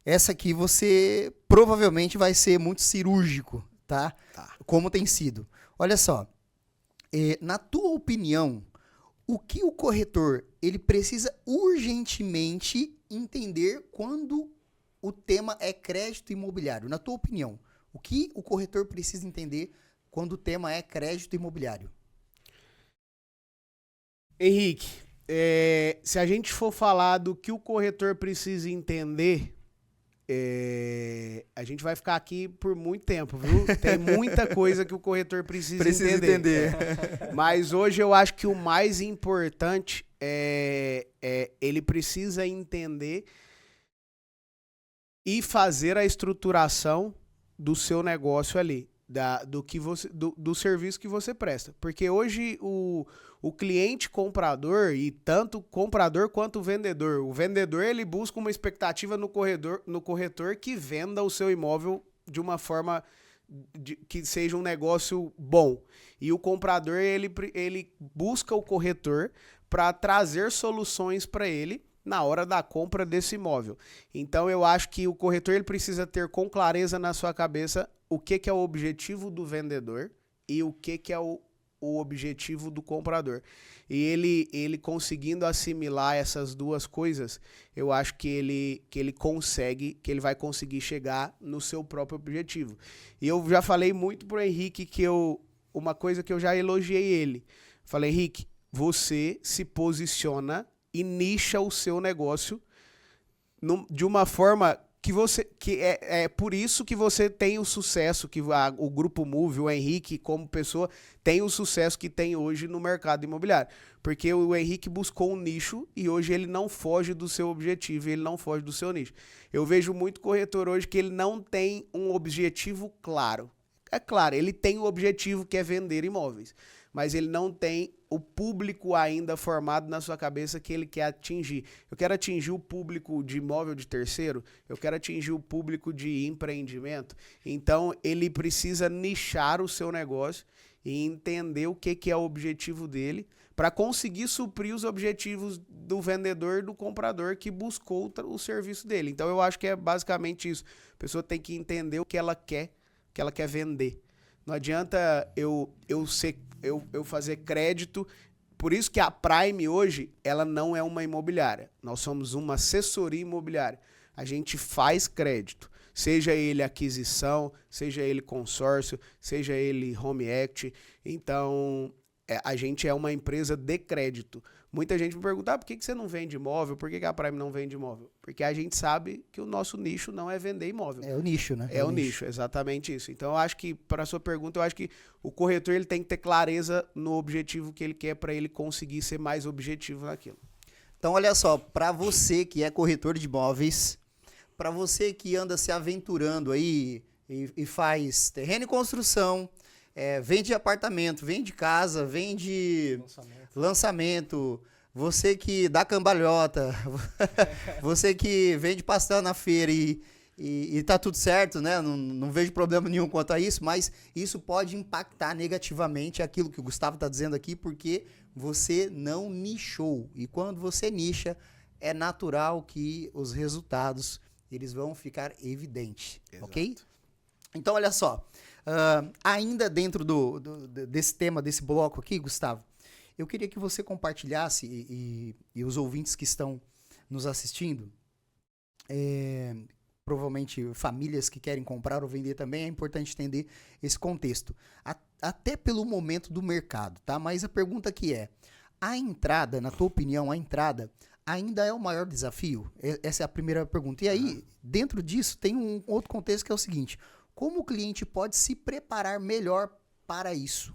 essa aqui você provavelmente vai ser muito cirúrgico, tá? Como tem sido. Olha só, na tua opinião, o que o corretor ele precisa urgentemente entender quando o tema é crédito imobiliário? Na tua opinião, o que o corretor precisa entender quando o tema é crédito imobiliário? Henrique, se a gente for falar do que o corretor precisa entender, a gente vai ficar aqui por muito tempo, viu? Tem muita coisa que o corretor precisa entender. Mas hoje eu acho que o mais importante ele precisa entender e fazer a estruturação do seu negócio ali. do serviço que você presta. Porque hoje o cliente comprador, e tanto o comprador quanto o vendedor ele busca uma expectativa no corretor que venda o seu imóvel de uma forma que seja um negócio bom. E o comprador ele busca o corretor para trazer soluções para ele na hora da compra desse imóvel. Então eu acho que o corretor ele precisa ter com clareza na sua cabeça o que é o objetivo do vendedor e o que é o objetivo do comprador. E ele conseguindo assimilar essas duas coisas, eu acho que ele vai conseguir chegar no seu próprio objetivo. E eu já falei muito pro Henrique uma coisa que eu já elogiei ele. Falei, Henrique, você se posiciona e nicha o seu negócio de uma forma que é por isso que você tem o sucesso que o Grupo Move, o Henrique como pessoa, tem o sucesso que tem hoje no mercado imobiliário. Porque o Henrique buscou um nicho e hoje ele não foge do seu objetivo, ele não foge do seu nicho. Eu vejo muito corretor hoje que ele não tem um objetivo claro. É claro, ele tem o objetivo que é vender imóveis, mas ele não tem o público ainda formado na sua cabeça que ele quer atingir. Eu quero atingir o público de imóvel de terceiro, eu quero atingir o público de empreendimento. Então, ele precisa nichar o seu negócio e entender o que é o objetivo dele para conseguir suprir os objetivos do vendedor e do comprador que buscou o serviço dele. Então, eu acho que é basicamente isso. A pessoa tem que entender o que ela quer vender. Não adianta eu fazer crédito. Por isso que a Prime hoje, ela não é uma imobiliária. Nós somos uma assessoria imobiliária. A gente faz crédito. Seja ele aquisição, seja ele consórcio, seja ele home equity. Então, a gente é uma empresa de crédito. Muita gente me pergunta, por que você não vende imóvel? Por que a Prime não vende imóvel? Porque a gente sabe que o nosso nicho não é vender imóvel. É o nicho, né? É o nicho, exatamente isso. Então, eu acho que, para a sua pergunta, eu acho que o corretor ele tem que ter clareza no objetivo que ele quer para ele conseguir ser mais objetivo naquilo. Então, olha só, para você que é corretor de imóveis, para você que anda se aventurando aí e faz terreno e construção, vende apartamento, vende casa, vende lançamento, você que dá cambalhota, você que vende pastel na feira e tá tudo certo, né? Não vejo problema nenhum quanto a isso, mas isso pode impactar negativamente aquilo que o Gustavo está dizendo aqui, porque você não nichou. E quando você nicha, é natural que os resultados eles vão ficar evidentes, ok? Então, olha só, ainda dentro desse tema, desse bloco aqui, Gustavo, eu queria que você compartilhasse, e os ouvintes que estão nos assistindo, provavelmente famílias que querem comprar ou vender também, é importante entender esse contexto, até pelo momento do mercado, tá? Mas a pergunta aqui a entrada, na tua opinião, a entrada ainda é o maior desafio? Essa é a primeira pergunta. E aí, dentro disso, tem um outro contexto que é o seguinte: como o cliente pode se preparar melhor para isso?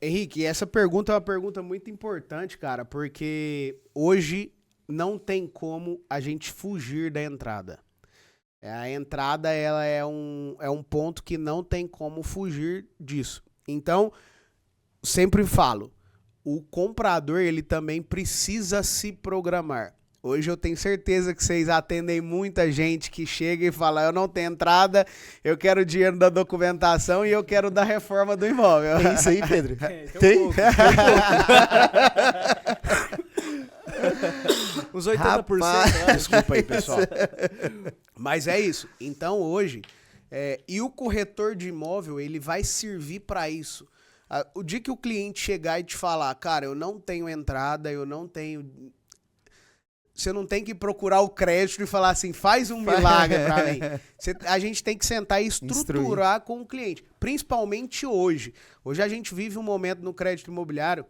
Henrique, essa pergunta é uma pergunta muito importante, cara, porque hoje não tem como a gente fugir da entrada. A entrada ela é um ponto que não tem como fugir disso. Então, sempre falo, o comprador ele também precisa se programar. Hoje eu tenho certeza que vocês atendem muita gente que chega e fala, eu não tenho entrada, eu quero o dinheiro da documentação e eu quero da reforma do imóvel. É isso aí, Pedro? Tem? Uns 80%. Rapaz. Desculpa aí, pessoal. Mas é isso. Então hoje, e o corretor de imóvel, ele vai servir para isso. O dia que o cliente chegar e te falar, cara, eu não tenho entrada, eu não tenho... Você não tem que procurar o crédito e falar assim, faz um milagre para mim. A gente tem que sentar e estruturar com o cliente. Principalmente hoje. Hoje a gente vive um momento no crédito imobiliário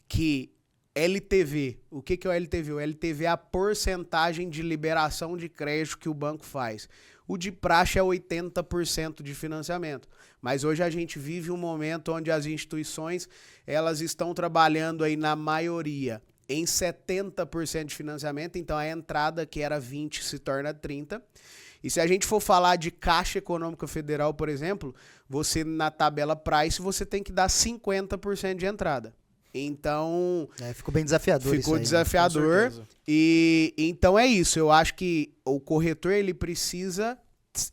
que LTV, o que é o LTV? O LTV é a porcentagem de liberação de crédito que o banco faz. O de praxe é 80% de financiamento. Mas hoje a gente vive um momento onde as instituições elas estão trabalhando aí na maioria em 70% de financiamento. Então a entrada que era 20 se torna 30%. E se a gente for falar de Caixa Econômica Federal, por exemplo, você na tabela Price você tem que dar 50% de entrada. Então, ficou bem desafiador isso ficou aí, né? desafiador. Com certeza. E então é isso. Eu acho que o corretor ele precisa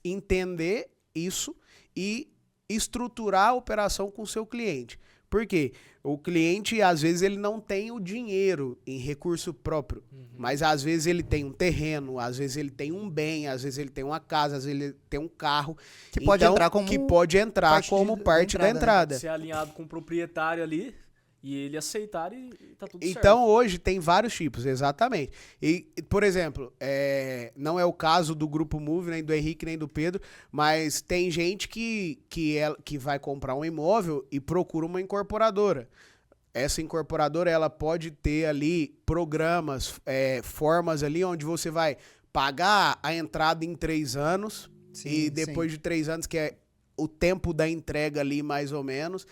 entender isso e estruturar a operação com o seu cliente. Por quê? O cliente, às vezes, ele não tem o dinheiro em recurso próprio, mas às vezes ele tem um terreno, às vezes ele tem um bem, às vezes ele tem uma casa, às vezes ele tem um carro. Que pode entrar como que pode entrar parte como da parte da entrada, né? entrada. Ser alinhado com o proprietário ali e ele aceitar e tá tudo certo. Então, hoje tem vários tipos, exatamente. E, por exemplo, não é o caso do Grupo Move, nem do Henrique, nem do Pedro, mas tem gente que vai comprar um imóvel e procura uma incorporadora. Essa incorporadora, ela pode ter ali programas, formas ali onde você vai pagar a entrada em 3 anos Sim, e depois sim. de 3 anos, que é o tempo da entrega ali, mais ou menos,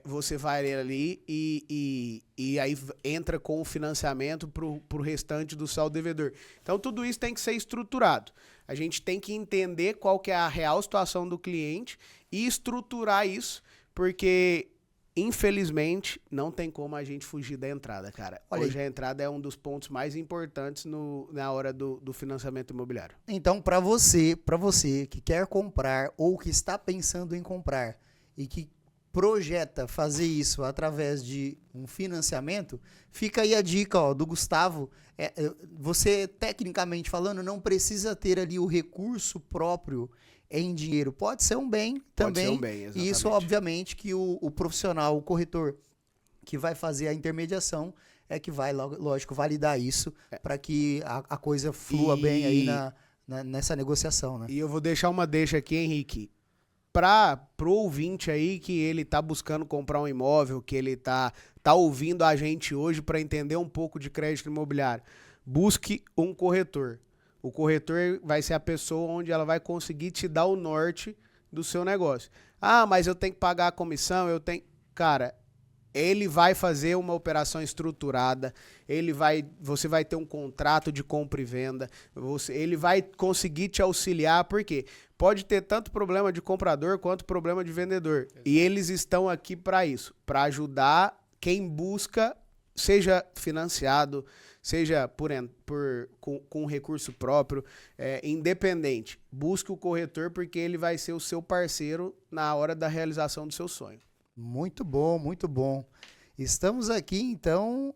você vai ali e aí entra com o financiamento pro restante do saldo devedor. Então, tudo isso tem que ser estruturado. A gente tem que entender qual que é a real situação do cliente e estruturar isso, porque, infelizmente, não tem como a gente fugir da entrada, cara. Olha Hoje a entrada é um dos pontos mais importantes na hora do financiamento imobiliário. Então, para você que quer comprar ou que está pensando em comprar e que projeta fazer isso através de um financiamento, fica aí a dica, ó, do Gustavo. Você, tecnicamente falando, não precisa ter ali o recurso próprio em dinheiro. Pode ser um bem também. Pode ser um bem, E exatamente. isso, obviamente, que o profissional, o corretor que vai fazer a intermediação é que vai, lógico, validar isso para que a coisa flua bem aí nessa negociação, né? E eu vou deixar uma deixa aqui, Henrique. Pro ouvinte aí que ele tá buscando comprar um imóvel, que ele tá ouvindo a gente hoje para entender um pouco de crédito imobiliário, busque um corretor. O corretor vai ser a pessoa onde ela vai conseguir te dar o norte do seu negócio. Ah, mas eu tenho que pagar a comissão, Cara, ele vai fazer uma operação estruturada, você vai ter um contrato de compra e venda, ele vai conseguir te auxiliar, porque pode ter tanto problema de comprador quanto problema de vendedor. E eles estão aqui para isso, para ajudar quem busca, seja financiado, seja com recurso próprio, independente. Busque o corretor porque ele vai ser o seu parceiro na hora da realização do seu sonho. Muito bom, muito bom. Estamos aqui, então,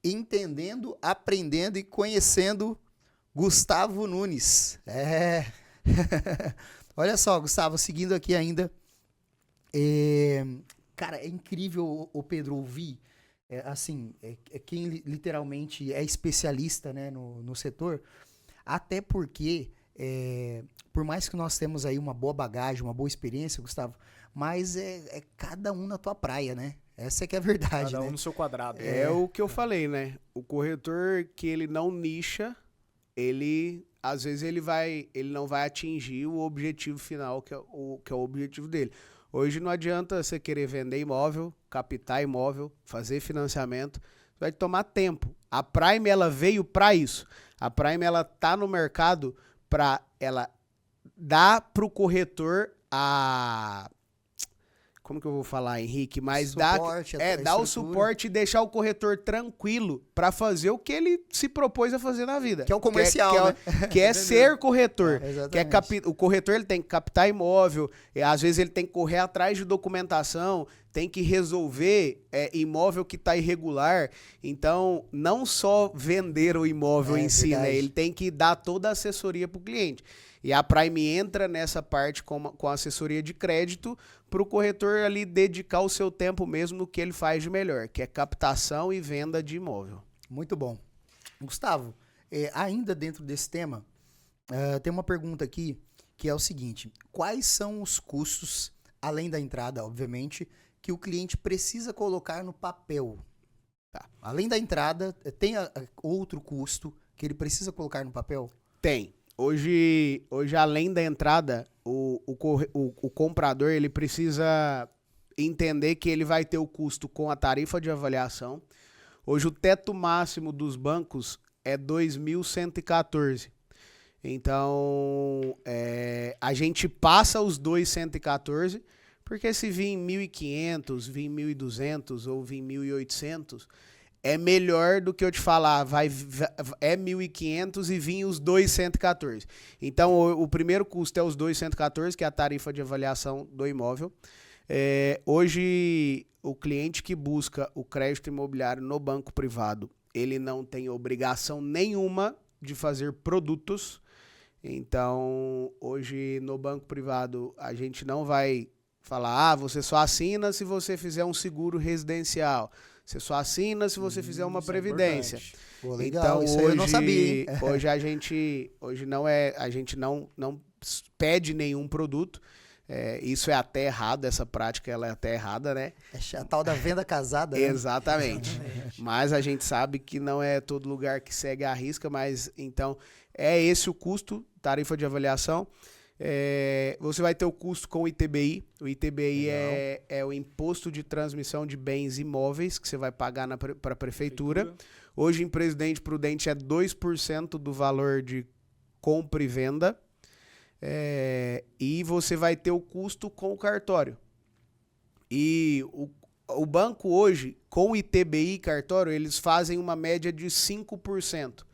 entendendo, aprendendo e conhecendo Gustavo Nunes. Olha só, Gustavo, seguindo aqui ainda. Cara, é incrível, o Pedro, ouvir. Quem literalmente é especialista, né, no setor. Até porque, por mais que nós temos aí uma boa bagagem, uma boa experiência, Gustavo, mas é cada um na tua praia, né? Essa é que é a verdade, Cada um né? no seu quadrado. É o que eu falei, né? O corretor que ele não nicha, às vezes ele não vai atingir o objetivo final, que é o objetivo dele. Hoje não adianta você querer vender imóvel, captar imóvel, fazer financiamento, vai tomar tempo. A Prime, ela veio para isso. A Prime, ela tá no mercado para ela dar pro corretor como que eu vou falar, Henrique? Mas Suporte, dar o suporte e deixar o corretor tranquilo para fazer o que ele se propôs a fazer na vida. Que é o comercial, né? Que é ser corretor. Exatamente. O corretor ele tem que captar imóvel, às vezes ele tem que correr atrás de documentação, tem que resolver imóvel que está irregular. Então, não só vender o imóvel em si, né? Ele tem que dar toda a assessoria para o cliente. E a Prime entra nessa parte com a assessoria de crédito para o corretor ali dedicar o seu tempo mesmo no que ele faz de melhor, que é captação e venda de imóvel. Muito bom. Gustavo, ainda dentro desse tema, tem uma pergunta aqui que é o seguinte: quais são os custos, além da entrada, obviamente, que o cliente precisa colocar no papel? Tá. Além da entrada, tem outro custo que ele precisa colocar no papel? Tem. Hoje, além da entrada, o comprador ele precisa entender que ele vai ter o custo com a tarifa de avaliação. Hoje o teto máximo dos bancos é 2.114. Então, a gente passa os 214, porque se vir em 1.500, vir em 1.200 ou vir em 1.800, é melhor do que eu te falar, é 1.500 e vir os 214. Então, o primeiro custo é os 214, que é a tarifa de avaliação do imóvel. Hoje, o cliente que busca o crédito imobiliário no banco privado, ele não tem obrigação nenhuma de fazer produtos. Então, hoje, no banco privado, a gente não vai falar, você só assina se você fizer um seguro residencial. Você só assina se você fizer uma previdência. Pô, legal, então, isso hoje, aí eu não sabia, hein? hoje a gente não pede nenhum produto. Isso é até errado, essa prática ela é até errada, né? É a tal da venda casada, né? Exatamente. Mas a gente sabe que não é todo lugar que segue a risca, mas então é esse o custo, tarifa de avaliação. Você vai ter o custo com o ITBI. O ITBI é o Imposto de Transmissão de Bens Imóveis que você vai pagar para a prefeitura. Hoje, em Presidente Prudente, é 2% do valor de compra e venda. E você vai ter o custo com o cartório. E o banco hoje, com o ITBI e cartório, eles fazem uma média de 5%.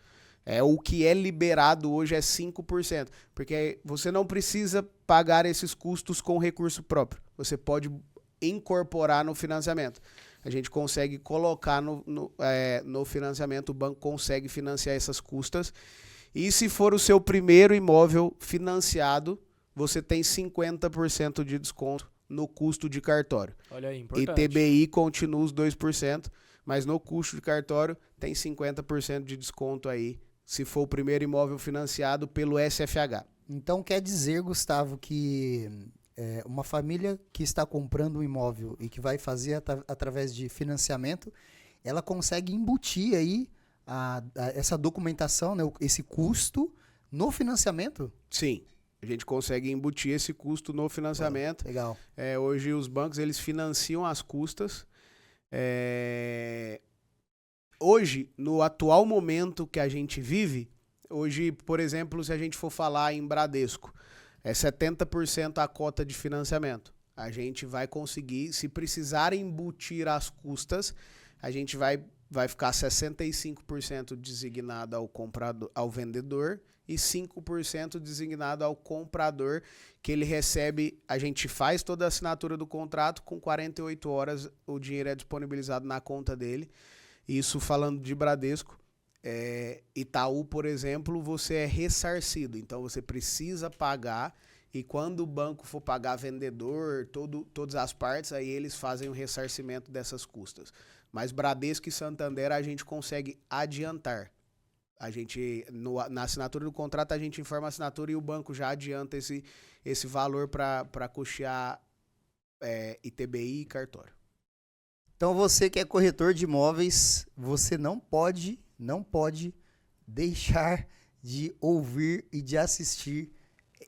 O que é liberado hoje é 5%, porque você não precisa pagar esses custos com recurso próprio. Você pode incorporar no financiamento. A gente consegue colocar no financiamento, o banco consegue financiar essas custas. E se for o seu primeiro imóvel financiado, você tem 50% de desconto no custo de cartório. Olha aí, importante. ITBI continua os 2%, mas no custo de cartório tem 50% de desconto aí, se for o primeiro imóvel financiado pelo SFH. Então quer dizer, Gustavo, que uma família que está comprando um imóvel e que vai fazer através de financiamento, ela consegue embutir aí essa documentação, né, esse custo no financiamento? Sim, a gente consegue embutir esse custo no financiamento. Legal. Hoje os bancos eles financiam as custas. Hoje, no atual momento que a gente vive, hoje, por exemplo, se a gente for falar em Bradesco, é 70% a cota de financiamento. A gente vai conseguir, se precisar embutir as custas, a gente vai ficar 65% designado ao vendedor e 5% designado ao comprador, que ele recebe, a gente faz toda a assinatura do contrato, com 48 horas o dinheiro é disponibilizado na conta dele. Isso falando de Bradesco. Itaú, por exemplo, você é ressarcido, então você precisa pagar, e quando o banco for pagar vendedor, todas as partes, aí eles fazem o ressarcimento dessas custas. Mas Bradesco e Santander a gente consegue adiantar. A gente, na assinatura do contrato, a gente informa a assinatura e o banco já adianta esse valor para custear ITBI e cartório. Então você que é corretor de imóveis, você não pode deixar de ouvir e de assistir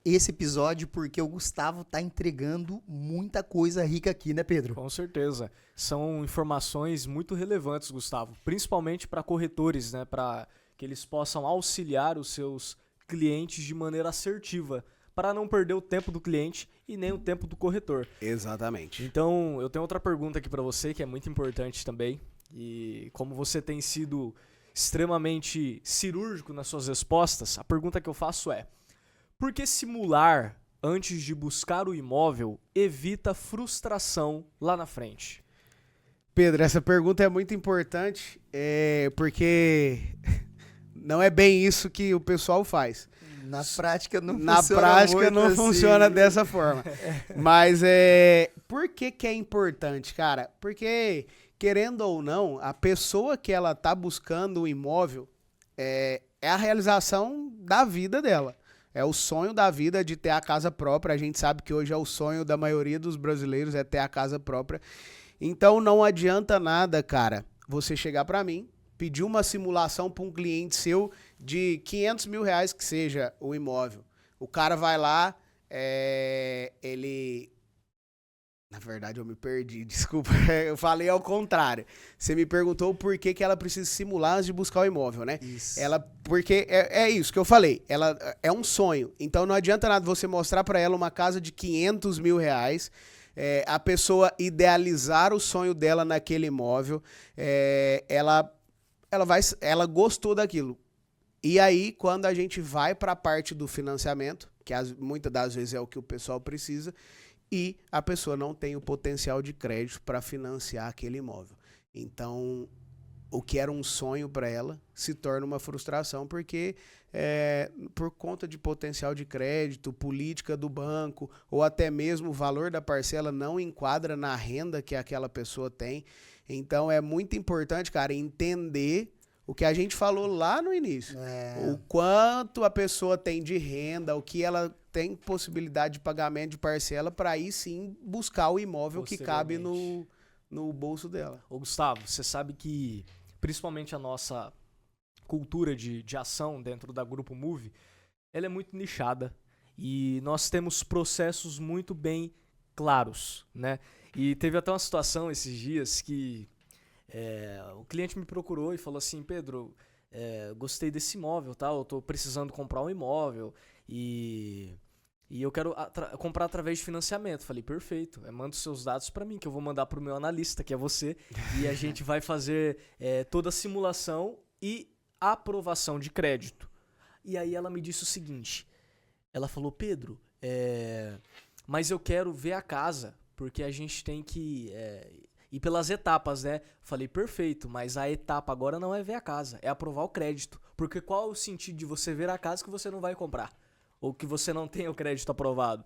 esse episódio, porque o Gustavo tá entregando muita coisa rica aqui, né, Pedro? Com certeza. São informações muito relevantes, Gustavo, principalmente para corretores, né, para que eles possam auxiliar os seus clientes de maneira assertiva, para não perder o tempo do cliente e nem o tempo do corretor. Exatamente. Então, eu tenho outra pergunta aqui para você, que é muito importante também. E como você tem sido extremamente cirúrgico nas suas respostas, a pergunta que eu faço é: por que simular antes de buscar o imóvel evita frustração lá na frente? Pedro, essa pergunta é muito importante, porque não é bem isso que o pessoal faz. Na prática não funciona dessa forma. Mas por que é importante, cara? Porque, querendo ou não, a pessoa que ela tá buscando um imóvel é a realização da vida dela. É o sonho da vida de ter a casa própria. A gente sabe que hoje é o sonho da maioria dos brasileiros, é ter a casa própria. Então não adianta nada, cara, você chegar pra mim, pedir uma simulação para um cliente seu de 500 mil reais que seja o imóvel. O cara vai lá, ele Na verdade, eu me perdi, desculpa. Eu falei ao contrário. Você me perguntou por que que ela precisa simular antes de buscar o imóvel, né? Isso. Porque é isso que eu falei. Ela é um sonho. Então não adianta nada você mostrar pra ela uma casa de 500 mil reais, a pessoa idealizar o sonho dela naquele imóvel, ela gostou daquilo. E aí, quando a gente vai pra parte do financiamento, que muitas das vezes é o que o pessoal precisa, e a pessoa não tem o potencial de crédito para financiar aquele imóvel. Então, o que era um sonho para ela se torna uma frustração, porque por conta de potencial de crédito, política do banco, ou até mesmo o valor da parcela não enquadra na renda que aquela pessoa tem. Então, é muito importante, cara, entender o que a gente falou lá no início. O quanto a pessoa tem de renda, o que ela tem possibilidade de pagamento de parcela, para aí sim buscar o imóvel que cabe no bolso dela. Ô Gustavo, você sabe que principalmente a nossa cultura de ação dentro da Grupo Move, ela é muito nichada e nós temos processos muito bem claros, né? E teve até uma situação esses dias que o cliente me procurou e falou assim: Pedro, gostei desse imóvel, tá? Eu tô precisando comprar um imóvel e eu quero comprar através de financiamento. Falei, perfeito, manda os seus dados para mim, que eu vou mandar pro meu analista, que é você, e a gente vai fazer toda a simulação e aprovação de crédito. E aí ela me disse o seguinte, ela falou, Pedro, mas eu quero ver a casa, porque a gente tem que ir pelas etapas, né? Falei, perfeito, mas a etapa agora não é ver a casa, é aprovar o crédito. Porque qual é o sentido de você ver a casa que você não vai comprar? Ou que você não tem o crédito aprovado?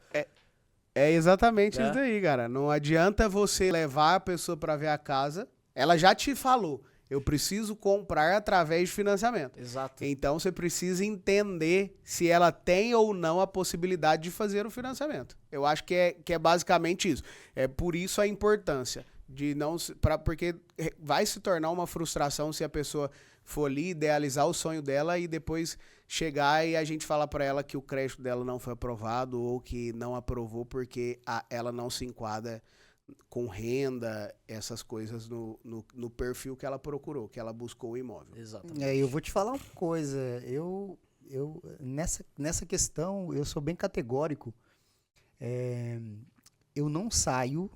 É exatamente isso daí, cara. Não adianta você levar a pessoa para ver a casa, ela já te falou, eu preciso comprar através de financiamento. Exato. Então você precisa entender se ela tem ou não a possibilidade de fazer o financiamento. Eu acho que é basicamente isso. É por isso a importância de não, porque vai se tornar uma frustração se a pessoa for ali idealizar o sonho dela e depois chegar e a gente falar para ela que o crédito dela não foi aprovado ou que não aprovou porque ela não se enquadra com renda, essas coisas no perfil que ela procurou, que ela buscou o imóvel. Exatamente. Eu vou te falar uma coisa, eu nessa questão eu sou bem categórico. Eu não saio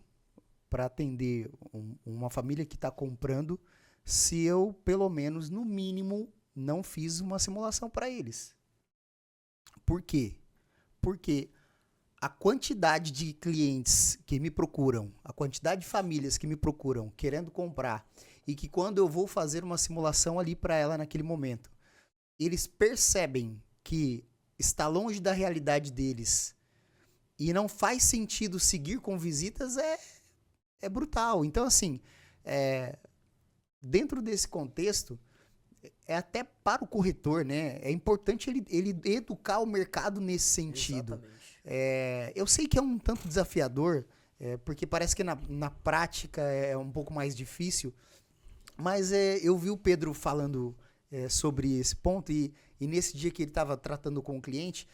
para atender uma família que está comprando se eu, pelo menos, no mínimo, não fiz uma simulação para eles. Por quê? Porque a quantidade de clientes que me procuram, a quantidade de famílias que me procuram querendo comprar e que quando eu vou fazer uma simulação ali para ela naquele momento, eles percebem que está longe da realidade deles e não faz sentido seguir com visitas, é brutal. Então, assim, dentro desse contexto, até para o corretor, né? É importante ele educar o mercado nesse sentido. Exatamente. Eu sei que é um tanto desafiador, porque parece que na prática é um pouco mais difícil, mas eu vi o Pedro falando sobre esse ponto e nesse dia que ele estava tratando com o cliente,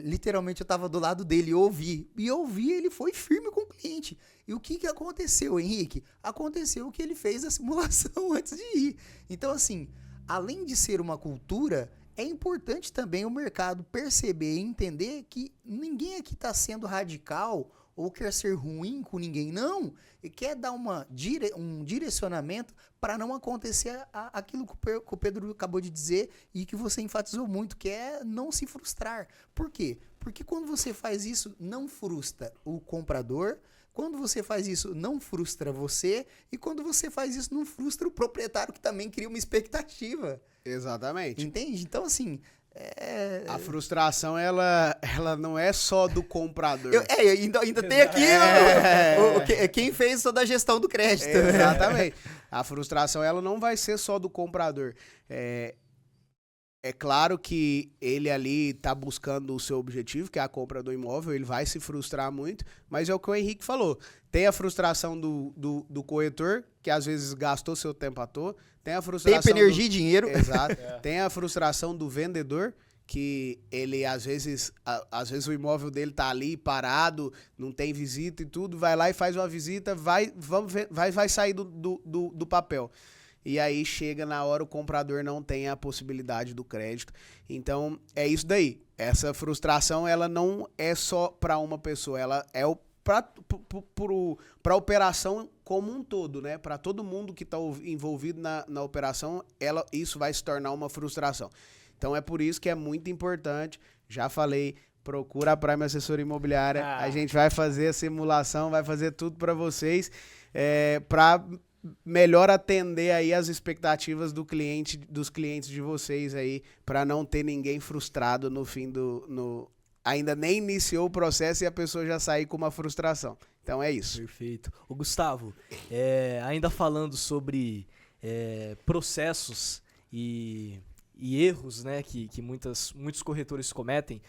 literalmente eu estava do lado dele e ouvi ele foi firme com o cliente. E o que aconteceu, Henrique? Aconteceu que ele fez a simulação antes de ir. Então, assim, além de ser uma cultura, é importante também o mercado perceber e entender que ninguém aqui está sendo radical ou quer ser ruim com ninguém, não. E quer dar um direcionamento para não acontecer aquilo que o Pedro acabou de dizer e que você enfatizou muito, que é não se frustrar. Por quê? Porque quando você faz isso, não frustra o comprador, quando você faz isso, não frustra você, e quando você faz isso, não frustra o proprietário, que também cria uma expectativa. Exatamente. Entende? Então, assim... A frustração, ela não é só do comprador. Ainda tem aqui quem fez toda a gestão do crédito. Exatamente. A frustração, ela não vai ser só do comprador. É claro que ele ali tá buscando o seu objetivo, que é a compra do imóvel, ele vai se frustrar muito, mas é o que o Henrique falou. Tem a frustração do corretor, que às vezes gastou seu tempo à toa. Tem a frustração tempo, energia e dinheiro. Exato. Tem a frustração do vendedor, que ele, às vezes o imóvel dele tá ali parado, não tem visita e tudo, vai lá e faz uma visita, vai sair do papel. E aí chega na hora, o comprador não tem a possibilidade do crédito. Então, é isso daí. Essa frustração, ela não é só para uma pessoa, ela é para a operação como um todo, né? Para todo mundo que está envolvido na operação, isso vai se tornar uma frustração. Então, é por isso que é muito importante, já falei, procura a Prime Assessoria Imobiliária, a gente vai fazer a simulação, vai fazer tudo para vocês, para melhor atender aí as expectativas dos clientes de vocês aí, para não ter ninguém frustrado no fim ainda nem iniciou o processo e a pessoa já sair com uma frustração. Então é isso. Perfeito. Ô Gustavo, ainda falando sobre processos e erros, né, que muitos corretores cometem,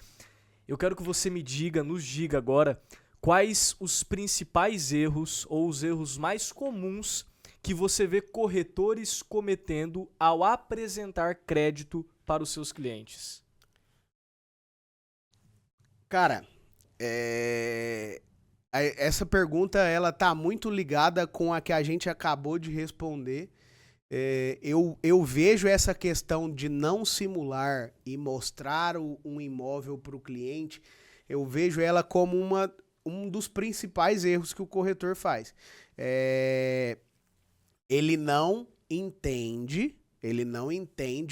eu quero que você nos diga agora quais os principais erros ou os erros mais comuns que você vê corretores cometendo ao apresentar crédito para os seus clientes. Cara, essa pergunta ela tá muito ligada com a que a gente acabou de responder. Eu vejo essa questão de não simular e mostrar um imóvel para o cliente, eu vejo ela como um dos principais erros que o corretor faz. Ele não entende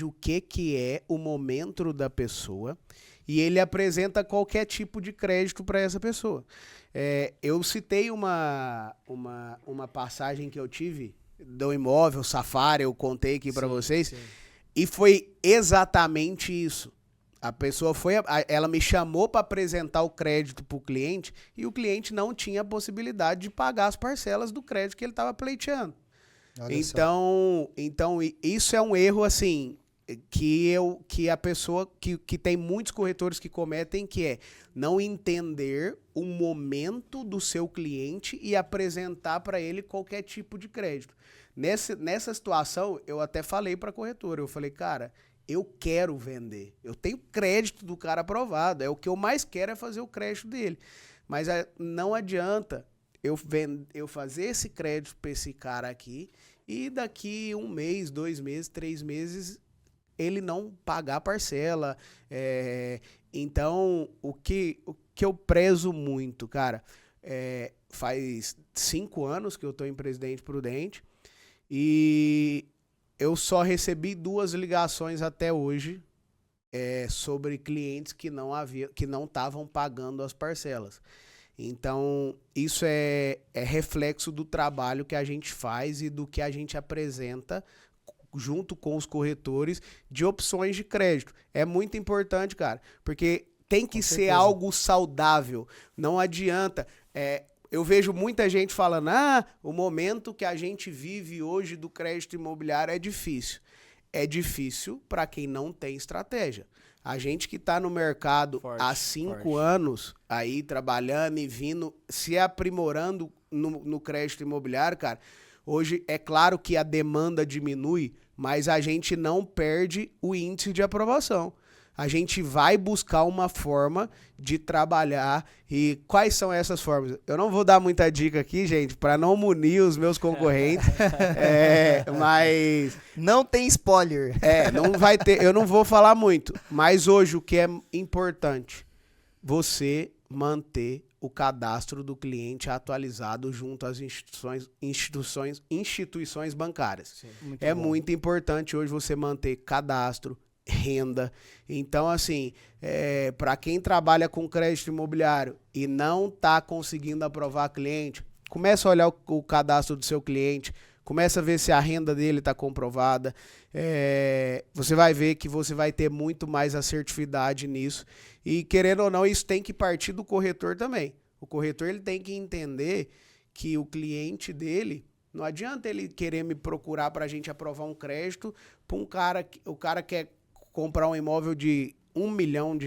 o que é o momento da pessoa e ele apresenta qualquer tipo de crédito para essa pessoa. Eu citei uma passagem que eu tive do imóvel Safari, eu contei aqui para vocês, sim. E foi exatamente isso. A pessoa ela me chamou para apresentar o crédito para o cliente e o cliente não tinha a possibilidade de pagar as parcelas do crédito que ele estava pleiteando. Então, isso é um erro, assim, que a pessoa, que tem muitos corretores que cometem, que é não entender o momento do seu cliente e apresentar para ele qualquer tipo de crédito. Nessa situação, eu até falei para a corretora, eu falei, cara, eu quero vender, eu tenho crédito do cara aprovado, o que eu mais quero é fazer o crédito dele, mas não adianta eu fazer esse crédito para esse cara aqui e daqui 1 mês, 2 meses, 3 meses, ele não pagar a parcela. Então, o que eu prezo muito, cara, faz 5 anos que eu estou em Presidente Prudente e eu só recebi 2 ligações até hoje sobre clientes que não estavam pagando as parcelas. Então, isso é reflexo do trabalho que a gente faz e do que a gente apresenta junto com os corretores de opções de crédito. É muito importante, cara, porque tem que ser algo saudável. Não adianta. Eu vejo muita gente falando, o momento que a gente vive hoje do crédito imobiliário é difícil. É difícil para quem não tem estratégia. A gente que está no mercado há 5 anos, aí trabalhando e vindo, se aprimorando no crédito imobiliário, cara, hoje é claro que a demanda diminui, mas a gente não perde o índice de aprovação. A gente vai buscar uma forma de trabalhar. E quais são essas formas? Eu não vou dar muita dica aqui, gente, para não munir os meus concorrentes. Mas não tem spoiler. Não vai ter. Eu não vou falar muito. Mas hoje o que é importante, você manter o cadastro do cliente atualizado junto às instituições bancárias. Muito importante hoje você manter cadastro, renda. Então, assim, para quem trabalha com crédito imobiliário e não está conseguindo aprovar cliente, começa a olhar o cadastro do seu cliente, começa a ver se a renda dele está comprovada. Você vai ver que você vai ter muito mais assertividade nisso. E, querendo ou não, isso tem que partir do corretor também. O corretor ele tem que entender que o cliente dele, não adianta ele querer me procurar para a gente aprovar um crédito para o cara quer comprar um imóvel de R$1 milhão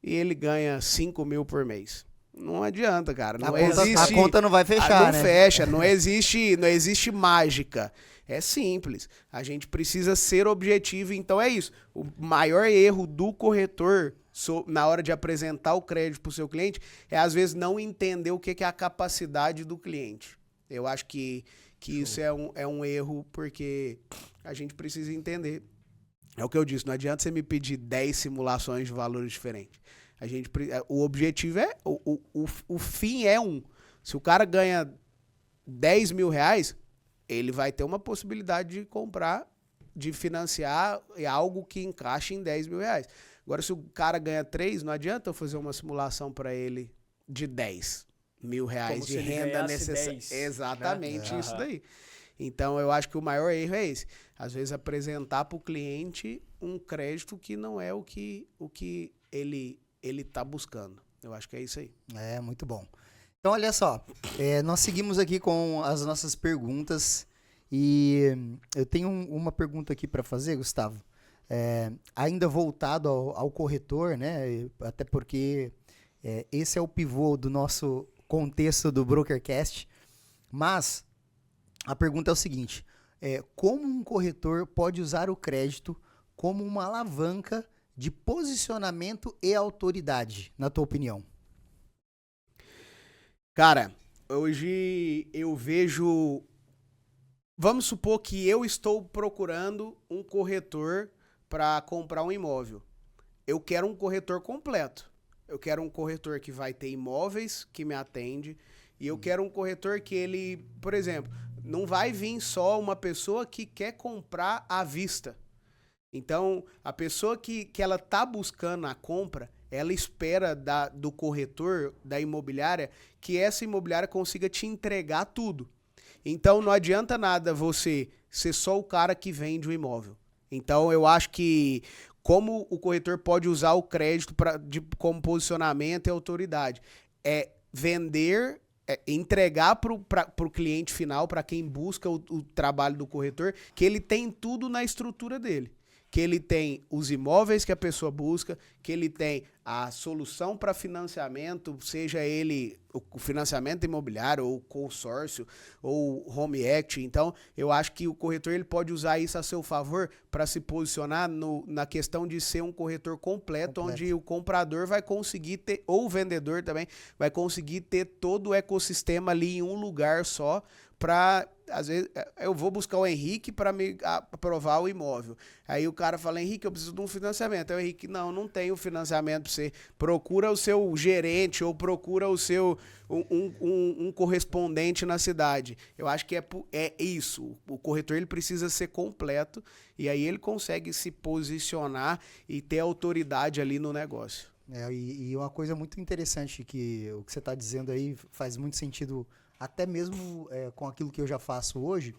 e ele ganha 5 mil por mês. não adianta, cara. Não A conta não vai fechar, não né? fecha, não existe mágica. É simples. A gente precisa ser objetivo, então é isso. O maior erro do corretor na hora de apresentar o crédito para o seu cliente é, às vezes, não entender o que é a capacidade do cliente. Eu acho que isso é um erro, porque a gente precisa entender. É o que eu disse, não adianta você me pedir 10 simulações de valores diferentes. O objetivo é, o fim é um. Se o cara ganha 10 mil reais, ele vai ter uma possibilidade de comprar, de financiar algo que encaixe em 10 mil reais. Agora, se o cara ganha 3, não adianta eu fazer uma simulação para ele de 10 mil reais Como de se ele renda ganhasse necessária. 10, Exatamente né? isso daí. Então, eu acho que o maior erro é esse. Às vezes, apresentar para o cliente um crédito que não é o que ele está buscando. Eu acho que é isso aí. É, muito bom. Então, olha só, nós seguimos aqui com as nossas perguntas e eu tenho uma pergunta aqui para fazer, Gustavo. Ainda voltado ao corretor, né? Até porque esse é o pivô do nosso contexto do BrokerCast. Mas a pergunta é o seguinte: como um corretor pode usar o crédito como uma alavanca de posicionamento e autoridade, na tua opinião? Cara, hoje eu vejo... Vamos supor que eu estou procurando um corretor para comprar um imóvel. Eu quero um corretor completo. Eu quero um corretor que vai ter imóveis que me atende. E eu quero um corretor que ele, por exemplo, não vai vir só uma pessoa que quer comprar à vista. Então, a pessoa que ela tá buscando a compra, ela espera do corretor, da imobiliária, que essa imobiliária consiga te entregar tudo. Então, não adianta nada você ser só o cara que vende o imóvel. Então, eu acho que como o corretor pode usar o crédito como posicionamento e autoridade? Vender, entregar para o cliente final, para quem busca o trabalho do corretor, que ele tem tudo na estrutura dele. Que ele tem os imóveis que a pessoa busca, que ele tem a solução para financiamento, seja ele o financiamento imobiliário, ou consórcio, ou home equity. Então, eu acho que o corretor ele pode usar isso a seu favor para se posicionar na questão de ser um corretor completo, onde o comprador vai conseguir ter, ou o vendedor também, vai conseguir ter todo o ecossistema ali em um lugar só, para, às vezes, eu vou buscar o Henrique para me aprovar o imóvel. Aí o cara fala: Henrique, eu preciso de um financiamento. Aí o Henrique: não tenho financiamento para você. Procura o seu gerente ou procura o seu um correspondente na cidade. Eu acho que é isso. O corretor ele precisa ser completo e aí ele consegue se posicionar e ter autoridade ali no negócio. E uma coisa muito interessante que o que você está dizendo aí faz muito sentido, até mesmo com aquilo que eu já faço hoje,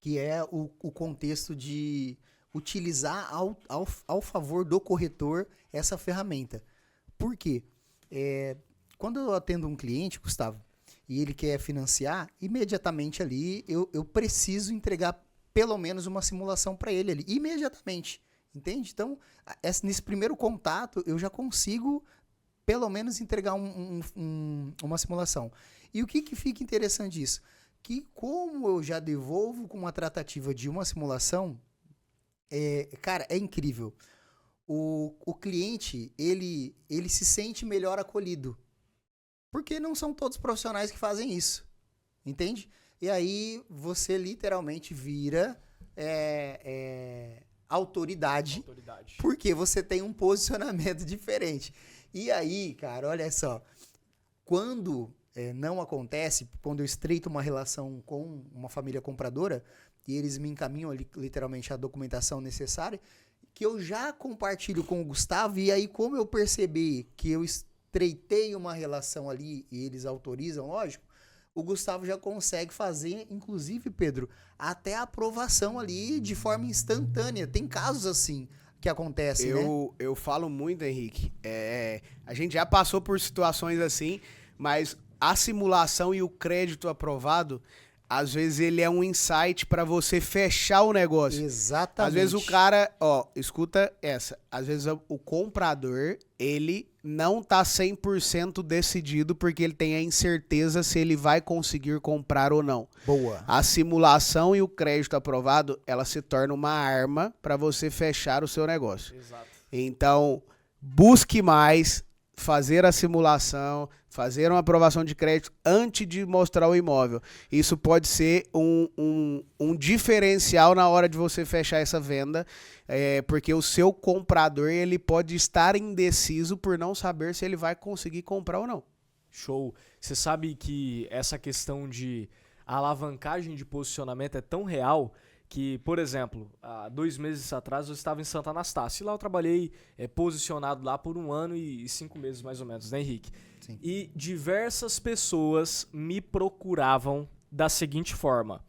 que é o contexto de utilizar ao favor do corretor essa ferramenta. Por quê? Quando eu atendo um cliente, Gustavo, e ele quer financiar, imediatamente ali eu preciso entregar pelo menos uma simulação para ele ali, imediatamente. Entende? Então, nesse primeiro contato, eu já consigo pelo menos entregar uma simulação. E o que fica interessante disso? Que como eu já devolvo com uma tratativa de uma simulação, cara, é incrível. O cliente, ele se sente melhor acolhido. Porque não são todos profissionais que fazem isso. Entende? E aí você literalmente vira autoridade, porque você tem um posicionamento diferente. E aí, cara, olha só, quando não acontece, quando eu estreito uma relação com uma família compradora e eles me encaminham literalmente a documentação necessária, que eu já compartilho com o Gustavo, e aí como eu percebi que eu estreitei uma relação ali e eles autorizam, lógico, o Gustavo já consegue fazer, inclusive, Pedro, até a aprovação ali de forma instantânea. Tem casos assim que acontecem, né? Eu falo muito, Henrique. A gente já passou por situações assim, mas a simulação e o crédito aprovado, às vezes ele é um insight para você fechar o negócio. Exatamente. Às vezes o cara, ó, escuta essa, às vezes o comprador, ele não tá 100% decidido porque ele tem a incerteza se ele vai conseguir comprar ou não. Boa. A simulação e o crédito aprovado, ela se torna uma arma para você fechar o seu negócio. Exato. Então, busque mais, fazer a simulação, fazer uma aprovação de crédito antes de mostrar o imóvel. Isso pode ser um diferencial na hora de você fechar essa venda, porque o seu comprador ele pode estar indeciso por não saber se ele vai conseguir comprar ou não. Show. Você sabe que essa questão de alavancagem de posicionamento é tão real que, por exemplo, há 2 meses atrás eu estava em Santa Anastácia e lá eu trabalhei posicionado lá por 1 ano e 5 meses mais ou menos, né, Henrique? Sim. E diversas pessoas me procuravam da seguinte forma: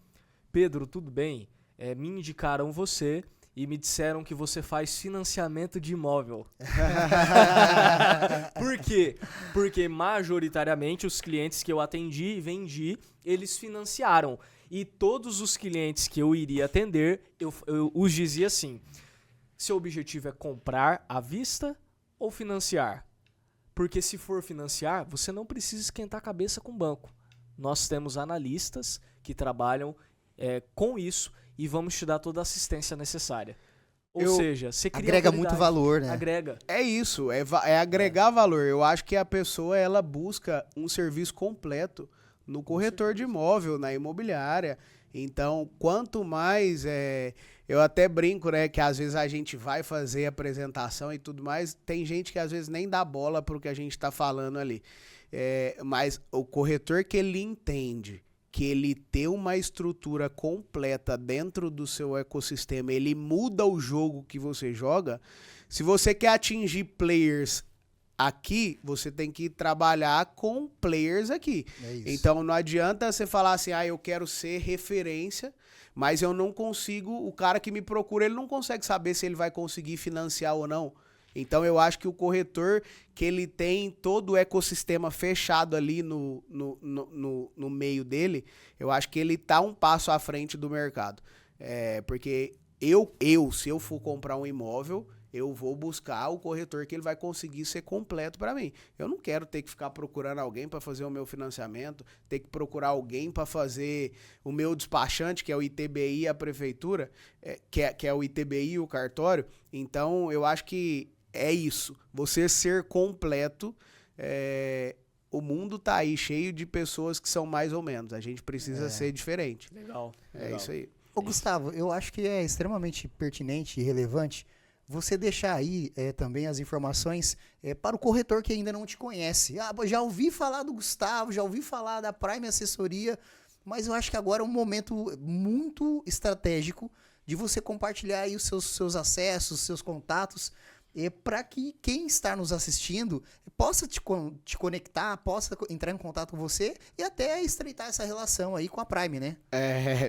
Pedro, tudo bem? Me indicaram você e me disseram que você faz financiamento de imóvel. Por quê? Porque majoritariamente os clientes que eu atendi e vendi, eles financiaram. E todos os clientes que eu iria atender, eu os dizia assim: seu objetivo é comprar à vista ou financiar? Porque se for financiar, você não precisa esquentar a cabeça com o banco. Nós temos analistas que trabalham com isso e vamos te dar toda a assistência necessária. Ou seja, você cria Agrega autoridade. muito valor, né? Agrega. É isso, é agregar valor. Eu acho que a pessoa ela busca um serviço completo no corretor de imóvel, na imobiliária. Então, quanto mais, eu até brinco, né, que às vezes a gente vai fazer apresentação e tudo mais, tem gente que às vezes nem dá bola pro que a gente tá falando ali. Mas o corretor que ele entende que ele ter uma estrutura completa dentro do seu ecossistema, ele muda o jogo que você joga. Se você quer atingir players aqui, você tem que trabalhar com players aqui. É isso. Então não adianta você falar assim, eu quero ser referência, mas eu não consigo, o cara que me procura, ele não consegue saber se ele vai conseguir financiar ou não. Então eu acho que o corretor, que ele tem todo o ecossistema fechado ali no meio dele, eu acho que ele tá um passo à frente do mercado. Porque se eu for comprar um imóvel, eu vou buscar o corretor que ele vai conseguir ser completo para mim. Eu não quero ter que ficar procurando alguém para fazer o meu financiamento, ter que procurar alguém para fazer o meu despachante, que é o ITBI e a prefeitura, que é o ITBI e o cartório. Então, eu acho que é isso. Você ser completo, o mundo tá aí cheio de pessoas que são mais ou menos. A gente precisa ser diferente. Legal. É isso aí. Ô, Gustavo, eu acho que é extremamente pertinente e relevante você deixar aí também as informações para o corretor que ainda não te conhece. Já ouvi falar do Gustavo, já ouvi falar da Prime Assessoria, mas eu acho que agora é um momento muito estratégico de você compartilhar aí os seus acessos, seus contatos, para que quem está nos assistindo possa te conectar, possa entrar em contato com você e até estreitar essa relação aí com a Prime, né?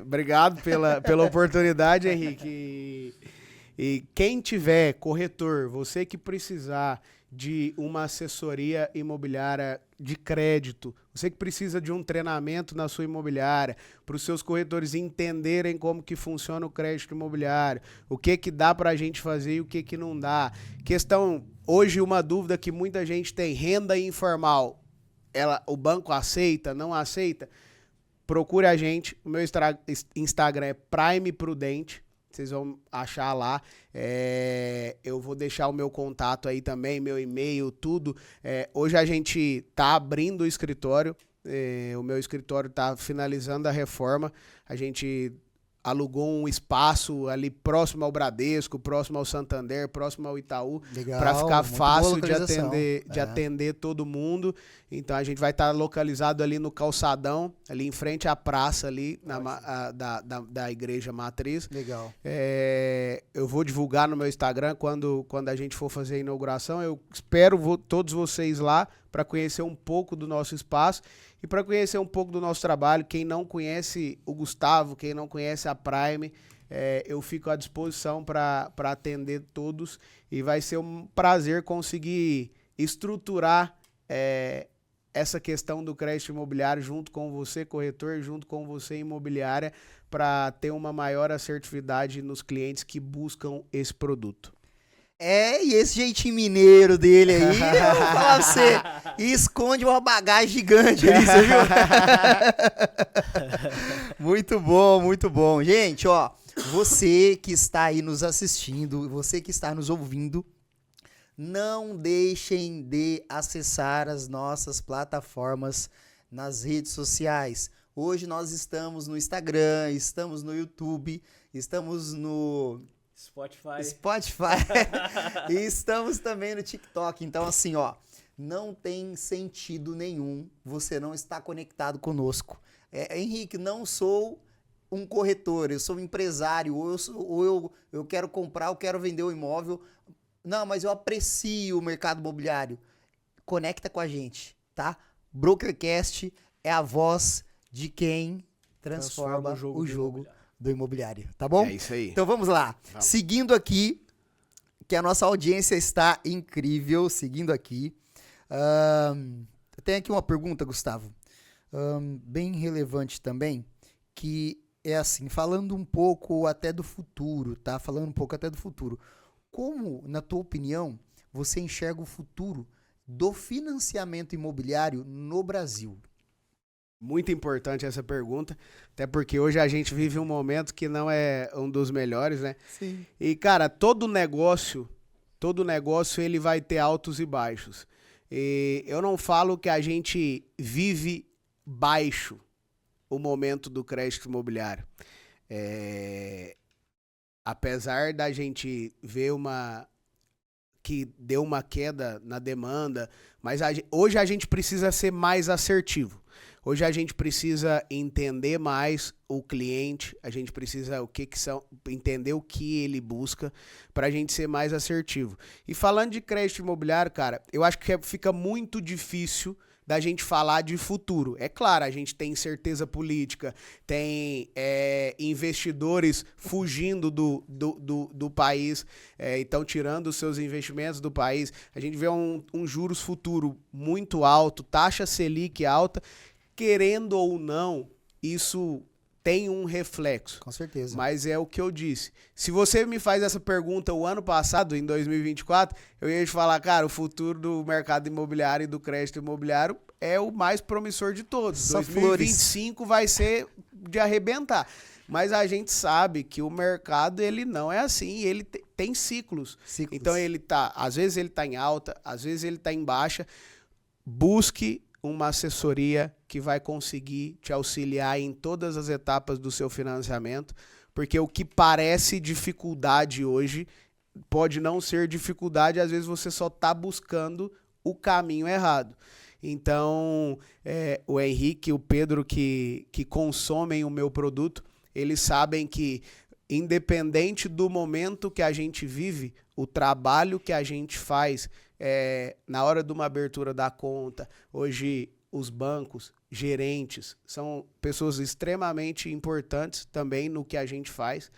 Obrigado pela oportunidade, Henrique. E quem tiver corretor, você que precisar de uma assessoria imobiliária de crédito, você que precisa de um treinamento na sua imobiliária, para os seus corretores entenderem como que funciona o crédito imobiliário, o que dá para a gente fazer e o que não dá. Hoje uma dúvida que muita gente tem, renda informal, o banco aceita, não aceita? Procure a gente, o meu Instagram é Prime Prudente. Vocês vão achar lá. Eu vou deixar o meu contato aí também, meu e-mail, tudo. Hoje a gente tá abrindo o escritório. O meu escritório tá finalizando a reforma. A gente alugou um espaço ali próximo ao Bradesco, próximo ao Santander, próximo ao Itaú, para ficar fácil de atender todo mundo. Então a gente vai estar localizado ali no calçadão, ali em frente à praça ali da igreja matriz. Legal. Eu vou divulgar no meu Instagram quando a gente for fazer a inauguração. Eu espero todos vocês lá para conhecer um pouco do nosso espaço e para conhecer um pouco do nosso trabalho. Quem não conhece o Gustavo, quem não conhece a Prime, eu fico à disposição para atender todos e vai ser um prazer conseguir estruturar essa questão do crédito imobiliário junto com você, corretor, junto com você, imobiliária, para ter uma maior assertividade nos clientes que buscam esse produto. E esse jeitinho mineiro dele aí, eu vou falar pra você, esconde uma bagagem gigante ali, você viu? Muito bom, muito bom. Gente, ó, você que está aí nos assistindo, você que está nos ouvindo, não deixem de acessar as nossas plataformas nas redes sociais. Hoje nós estamos no Instagram, estamos no YouTube, estamos no Spotify e estamos também no TikTok. Então, assim, ó, não tem sentido nenhum você não estar conectado conosco. Henrique, não sou um corretor, eu sou um empresário, ou eu quero comprar, eu quero vender o imóvel. Não, mas eu aprecio o mercado imobiliário. Conecta com a gente, tá? Brokercast é a voz de quem transforma o jogo do imobiliário, tá bom? É isso aí. Então vamos lá. Vamos. Seguindo aqui, que a nossa audiência está incrível, seguindo aqui. Tem aqui uma pergunta, Gustavo, bem relevante também, que é assim, falando um pouco até do futuro, tá? Falando um pouco até do futuro. Como, na tua opinião, você enxerga o futuro do financiamento imobiliário no Brasil? Muito importante essa pergunta, até porque hoje a gente vive um momento que não é um dos melhores, né? Sim. E, cara, todo negócio ele vai ter altos e baixos. E eu não falo que a gente vive baixo o momento do crédito imobiliário. Apesar da gente ver que deu uma queda na demanda, mas hoje a gente precisa ser mais assertivo. Hoje a gente precisa entender mais o cliente, a gente precisa entender o que ele busca para a gente ser mais assertivo. E falando de crédito imobiliário, cara, eu acho que fica muito difícil da gente falar de futuro. É claro, a gente tem incerteza política, tem investidores fugindo do país, então tirando os seus investimentos do país. A gente vê um juros futuro muito alto, taxa Selic alta. Querendo ou não, isso tem um reflexo. Com certeza. Mas é o que eu disse. Se você me faz essa pergunta o ano passado, em 2024, eu ia te falar, cara, o futuro do mercado imobiliário e do crédito imobiliário é o mais promissor de todos. Só 2025 flores. vai ser de arrebentar. Mas a gente sabe que o mercado, ele não é assim, ele tem ciclos. Então às vezes ele tá em alta, às vezes ele tá em baixa. Busque uma assessoria que vai conseguir te auxiliar em todas as etapas do seu financiamento, porque o que parece dificuldade hoje pode não ser dificuldade, às vezes você só está buscando o caminho errado. Então, o Henrique e o Pedro que consomem o meu produto, eles sabem que, independente do momento que a gente vive, o trabalho que a gente faz na hora de uma abertura da conta, hoje os bancos, gerentes, são pessoas extremamente importantes também no que a gente faz.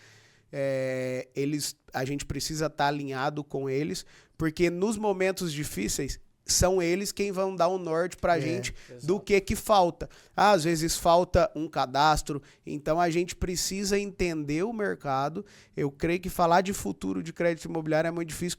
A gente precisa estar alinhado com eles, porque nos momentos difíceis, são eles quem vão dar o norte pra gente do que falta. Às vezes falta um cadastro, então a gente precisa entender o mercado. Eu creio que falar de futuro de crédito imobiliário é muito difícil,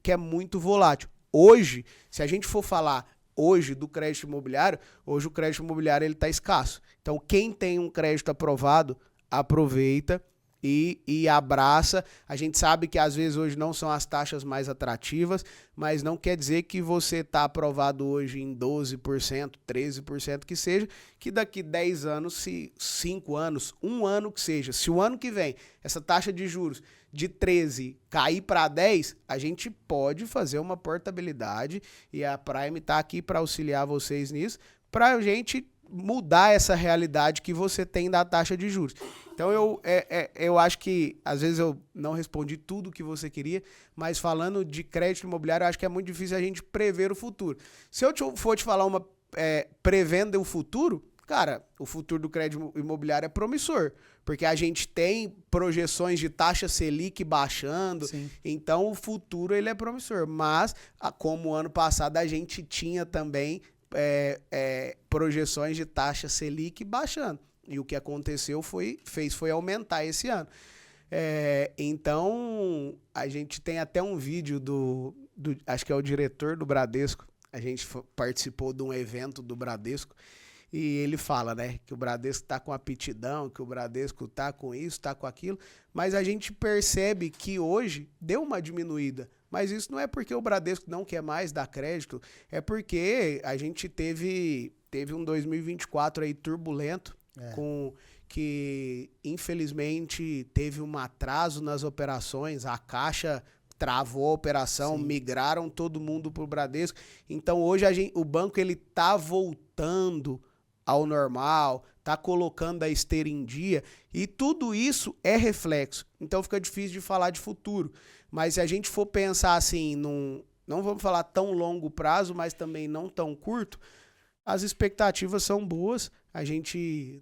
que é muito volátil. Hoje, se a gente for falar hoje do crédito imobiliário, hoje o crédito imobiliário ele tá escasso. Então quem tem um crédito aprovado, aproveita e abraça. A gente sabe que às vezes hoje não são as taxas mais atrativas, mas não quer dizer que você está aprovado hoje em 12%, 13% que seja, que daqui 10 anos, 5 anos, 1 ano que seja, se o ano que vem essa taxa de juros de 13 cair para 10, a gente pode fazer uma portabilidade e a Prime está aqui para auxiliar vocês nisso, para a gente mudar essa realidade que você tem da taxa de juros. Então eu acho que às vezes eu não respondi tudo o que você queria, mas falando de crédito imobiliário, eu acho que é muito difícil a gente prever o futuro. Se eu for te falar prevendo o futuro, cara, o futuro do crédito imobiliário é promissor, porque a gente tem projeções de taxa Selic baixando, Sim. Então o futuro ele é promissor, mas como ano passado a gente tinha também projeções de taxa Selic baixando. E o que aconteceu foi aumentar esse ano. Então, a gente tem até um vídeo acho que é o diretor do Bradesco. A gente participou de um evento do Bradesco e ele fala, né, que o Bradesco está com aptidão, que o Bradesco está com isso, está com aquilo, mas a gente percebe que hoje deu uma diminuída. Mas isso não é porque o Bradesco não quer mais dar crédito, é porque a gente teve um 2024 aí turbulento, que infelizmente teve um atraso nas operações, a Caixa travou a operação, sim, migraram todo mundo para o Bradesco. Então hoje o banco ele tá voltando ao normal, tá colocando a esteira em dia e tudo isso é reflexo. Então fica difícil de falar de futuro. Mas se a gente for pensar assim, não vamos falar tão longo prazo, mas também não tão curto, as expectativas são boas. A gente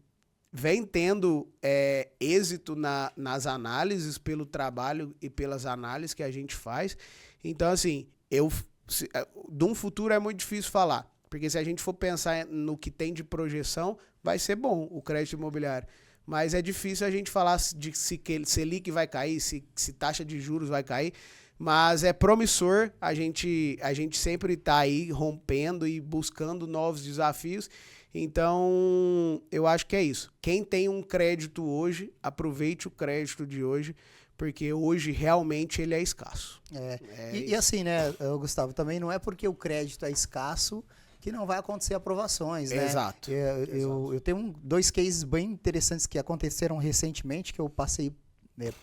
vem tendo êxito nas análises, pelo trabalho e pelas análises que a gente faz. Então, assim, de um futuro é muito difícil falar, porque se a gente for pensar no que tem de projeção, vai ser bom o crédito imobiliário. Mas é difícil a gente falar de se Selic vai cair, se taxa de juros vai cair, mas é promissor, a gente sempre está aí rompendo e buscando novos desafios. Então, eu acho que é isso. Quem tem um crédito hoje, aproveite o crédito de hoje, porque hoje realmente ele é escasso. E assim, né, Gustavo, também não é porque o crédito é escasso que não vai acontecer aprovações, né? Exato. Eu tenho 2 cases bem interessantes que aconteceram recentemente, que eu passei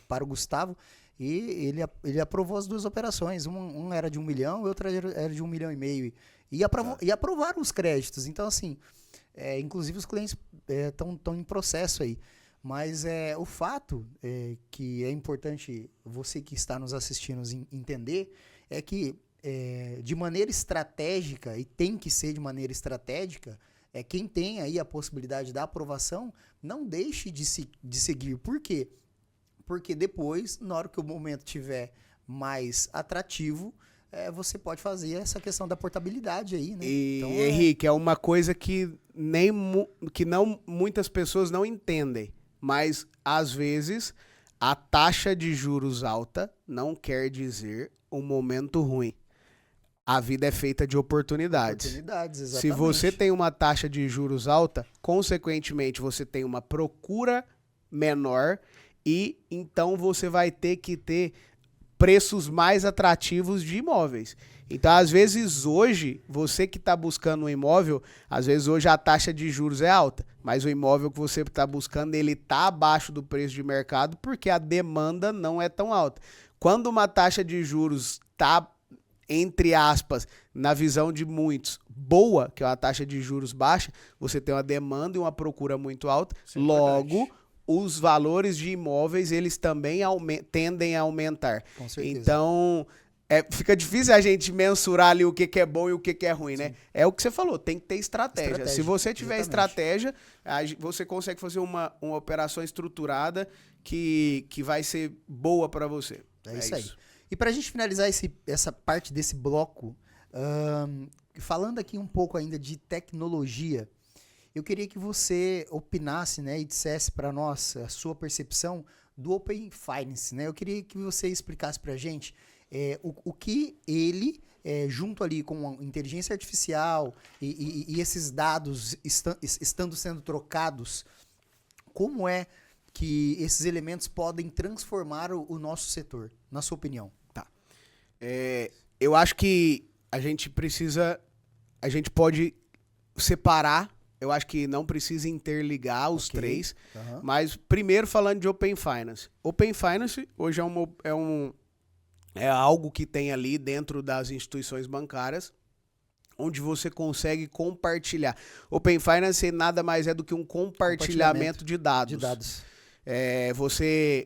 para o Gustavo, e ele aprovou as 2 operações. Um era de 1 milhão e outra era de 1,5 milhão. E aprovaram os créditos. Então, assim, inclusive os clientes estão em processo aí. Mas o fato que é importante você que está nos assistindo entender é que de maneira estratégica, e tem que ser de maneira estratégica, quem tem aí a possibilidade da aprovação, não deixe de seguir. Por quê? Porque depois, na hora que o momento tiver mais atrativo, você pode fazer essa questão da portabilidade aí, né? E, então, Henrique, é uma coisa que muitas pessoas não entendem, mas às vezes a taxa de juros alta não quer dizer um momento ruim. A vida é feita de oportunidades. Exatamente. Se você tem uma taxa de juros alta, consequentemente você tem uma procura menor e então você vai ter que ter preços mais atrativos de imóveis. Então, às vezes, hoje, você que está buscando um imóvel, às vezes hoje a taxa de juros é alta, mas o imóvel que você está buscando, ele está abaixo do preço de mercado porque a demanda não é tão alta. Quando uma taxa de juros está, entre aspas, na visão de muitos, boa, que é uma taxa de juros baixa, você tem uma demanda e uma procura muito alta, sim, logo, verdade, os valores de imóveis, eles também tendem a aumentar. Com certeza. Então, fica difícil a gente mensurar ali o que é bom e o que é ruim, sim, né? É o que você falou, tem que ter estratégia. Se você tiver estratégia, você consegue fazer uma operação estruturada que vai ser boa para você. É isso aí. E para a gente finalizar essa parte desse bloco, falando aqui um pouco ainda de tecnologia, eu queria que você opinasse, né, e dissesse para nós a sua percepção do Open Finance, né? Eu queria que você explicasse para a gente o que ele, junto ali com a inteligência artificial e esses dados estando sendo trocados, como é que esses elementos podem transformar o nosso setor, na sua opinião? Tá. Eu acho que a gente pode separar. Eu acho que não precisa interligar os três, mas primeiro falando de Open Finance. Open Finance hoje é algo que tem ali dentro das instituições bancárias, onde você consegue compartilhar. Open Finance nada mais é do que um compartilhamento de dados.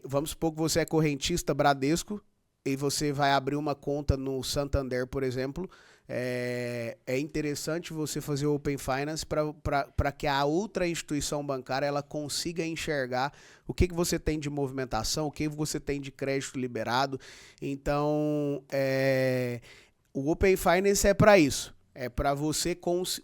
Vamos supor que você é correntista Bradesco e você vai abrir uma conta no Santander, por exemplo. É interessante você fazer o Open Finance para que a outra instituição bancária ela consiga enxergar o que você tem de movimentação, o que você tem de crédito liberado. Então, o Open Finance é para isso. É para você,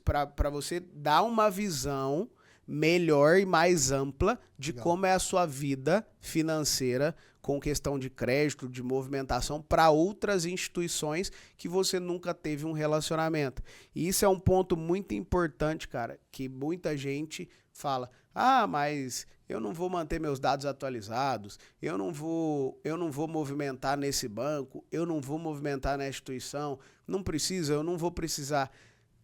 para você dar uma visão melhor e mais ampla de Legal. como é a sua vida financeira com questão de crédito, de movimentação para outras instituições que você nunca teve um relacionamento. E isso é um ponto muito importante, cara, que muita gente fala: "Ah, mas eu não vou manter meus dados atualizados, eu não vou movimentar nesse banco, eu não vou movimentar na instituição, não precisa, eu não vou precisar".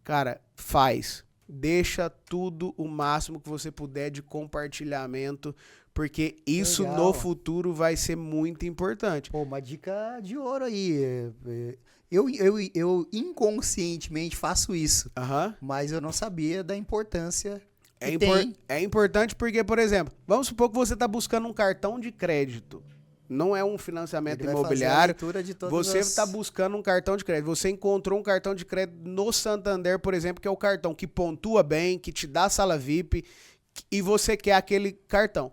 Cara, faz. Deixa tudo o máximo que você puder de compartilhamento, porque isso Legal. no futuro vai ser muito importante. Pô, uma dica de ouro aí. Eu inconscientemente faço isso, Aham. mas eu não sabia da importância É, que tem. é importante porque, por exemplo, vamos supor que você está buscando um cartão de crédito. Não é um financiamento Ele vai fazer a imobiliário. leitura de todas Você as- está buscando um cartão de crédito. Você encontrou um cartão de crédito no Santander, por exemplo, que é o cartão que pontua bem, que te dá sala VIP, e você quer aquele cartão.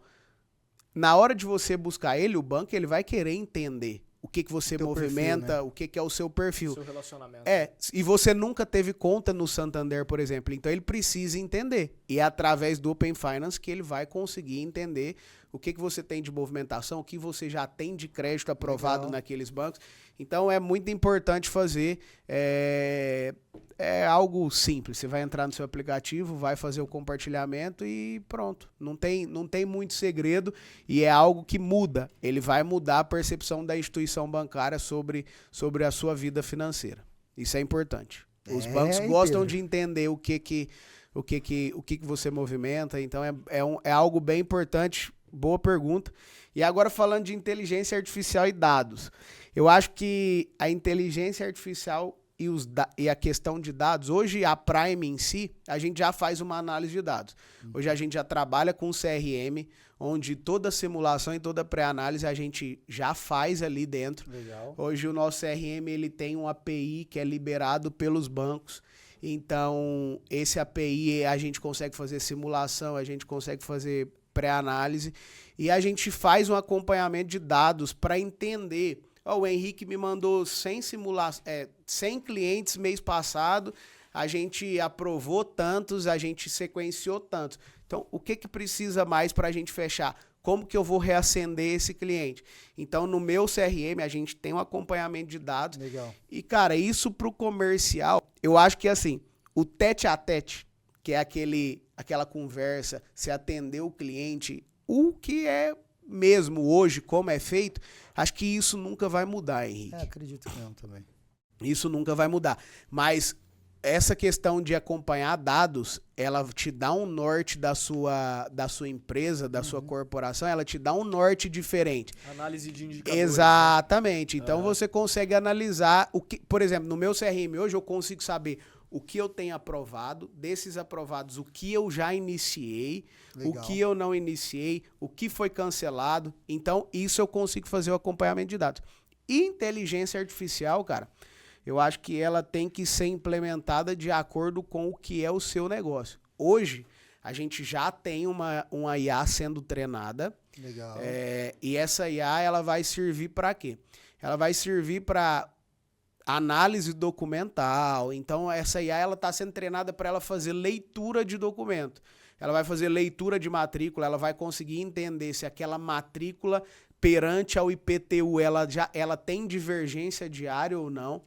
Na hora de você buscar ele, o banco ele vai querer entender o que você Teu movimenta, perfil, né? o que é o seu perfil. Seu relacionamento. E você nunca teve conta no Santander, por exemplo. Então ele precisa entender. E é através do Open Finance que ele vai conseguir entender o que você tem de movimentação, o que você já tem de crédito aprovado Legal. naqueles bancos. Então é muito importante fazer. É algo simples. Você vai entrar no seu aplicativo, vai fazer o compartilhamento e pronto. Não tem muito segredo e é algo que muda. Ele vai mudar a percepção da instituição bancária sobre a sua vida financeira. Isso é importante. Os bancos gostam Pedro. de entender o que você movimenta. Então é algo bem importante. Boa pergunta. E agora falando de inteligência artificial e dados. Eu acho que a inteligência artificial e a questão de dados, hoje a Prime em si, a gente já faz uma análise de dados. Hoje a gente já trabalha com CRM, onde toda simulação e toda pré-análise a gente já faz ali dentro. Legal. Hoje o nosso CRM ele tem um API que é liberado pelos bancos. Então, esse API a gente consegue fazer simulação, a gente consegue fazer pré-análise e a gente faz um acompanhamento de dados para entender. O Henrique me mandou 100 clientes mês passado, a gente aprovou tantos, a gente sequenciou tantos. Então, o que precisa mais para a gente fechar? Como que eu vou reacender esse cliente? Então, no meu CRM, a gente tem um acompanhamento de dados. Legal. E, cara, isso pro comercial, eu acho que, assim, o tete a tete, que é aquela conversa, se atender o cliente, o que é mesmo hoje, como é feito, acho que isso nunca vai mudar, Henrique. Acredito que não também. Isso nunca vai mudar. Mas essa questão de acompanhar dados, ela te dá um norte da sua empresa, da sua corporação, ela te dá um norte diferente. Análise de indicadores. Exatamente. Então você consegue analisar o que, por exemplo, no meu CRM hoje eu consigo saber o que eu tenho aprovado, desses aprovados, o que eu já iniciei, Legal. o que eu não iniciei, o que foi cancelado. Então, isso eu consigo fazer o acompanhamento de dados. E inteligência artificial, cara, eu acho que ela tem que ser implementada de acordo com o que é o seu negócio. Hoje, a gente já tem uma IA sendo treinada. Legal. E essa IA, ela vai servir para quê? Ela vai servir para análise documental. Então, essa IA ela está sendo treinada para ela fazer leitura de documento. Ela vai fazer leitura de matrícula, ela vai conseguir entender se aquela matrícula perante ao IPTU ela tem divergência diária ou não.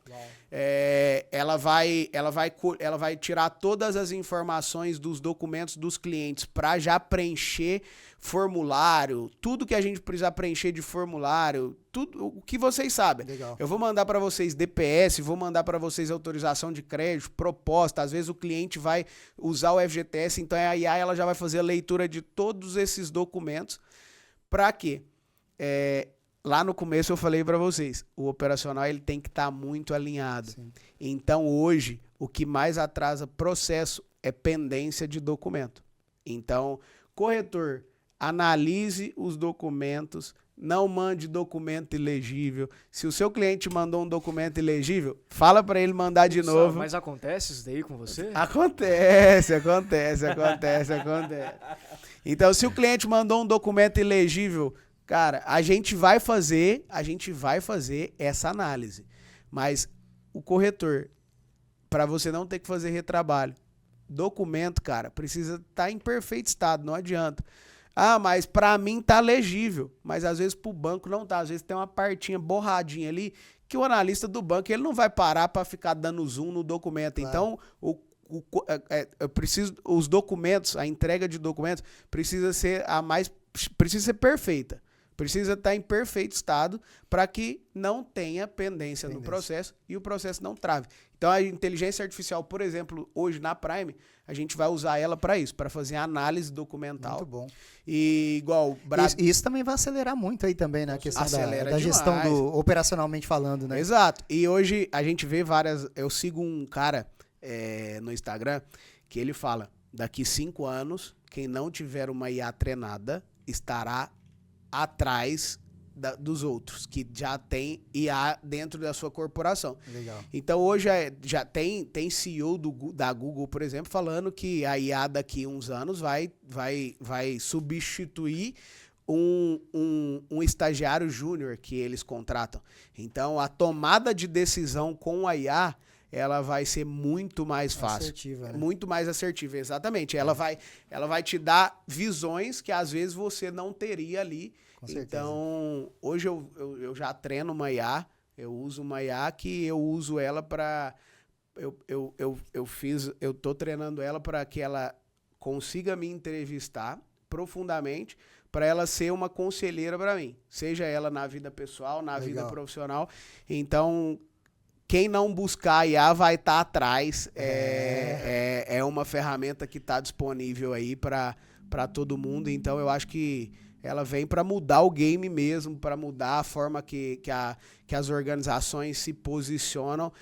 Ela vai tirar todas as informações dos documentos dos clientes para já preencher formulário, tudo que a gente precisa preencher de formulário, tudo o que vocês sabem. Legal. Eu vou mandar para vocês DPS, vou mandar para vocês autorização de crédito, proposta. Às vezes o cliente vai usar o FGTS, então a IA ela já vai fazer a leitura de todos esses documentos. Para quê? Lá no começo eu falei para vocês, o operacional ele tem que estar muito alinhado. Sim. Então hoje o que mais atrasa processo é pendência de documento. Então, corretor, analise os documentos, não mande documento ilegível. Se o seu cliente mandou um documento ilegível, fala para ele mandar de novo. Mas acontece isso daí com você? Acontece. Então, se o cliente mandou um documento ilegível, cara, a gente vai fazer essa análise. Mas o corretor, para você não ter que fazer retrabalho. Documento, cara, precisa estar em perfeito estado, não adianta. Ah, mas para mim tá legível, mas às vezes pro banco não tá. Às vezes tem uma partinha borradinha ali que o analista do banco ele não vai parar para ficar dando zoom no documento. Claro. Então, eu preciso, os documentos, a entrega de documentos precisa ser precisa ser perfeita. Precisa estar em perfeito estado para que não tenha pendência no processo e o processo não trave. Então, a inteligência artificial, por exemplo, hoje na Prime, a gente vai usar ela para isso, para fazer análise documental. Muito bom. E igual... Isso também vai acelerar muito aí também, né? A questão da gestão operacionalmente falando, né? Exato. E hoje a gente vê várias... Eu sigo um cara no Instagram que ele fala, daqui 5 anos, quem não tiver uma IA treinada estará atrás dos outros, que já tem IA dentro da sua corporação. Legal. Então, hoje já tem CEO da Google, por exemplo, falando que a IA daqui a uns anos vai substituir um estagiário júnior que eles contratam. Então, a tomada de decisão com a IA, ela vai ser muito mais fácil. Assertiva, né? Muito mais assertiva, exatamente. Ela vai te dar visões que às vezes você não teria ali. Com certeza. Então, hoje eu já treino uma IA, eu uso uma IA que eu uso ela para... Eu tô treinando ela para que ela consiga me entrevistar profundamente, para ela ser uma conselheira para mim. Seja ela na vida pessoal, na vida profissional. Então... Quem não buscar a IA vai estar atrás. É uma ferramenta que está disponível aí para todo mundo. Então, eu acho que ela vem para mudar o game mesmo, para mudar a forma que as organizações se posicionam.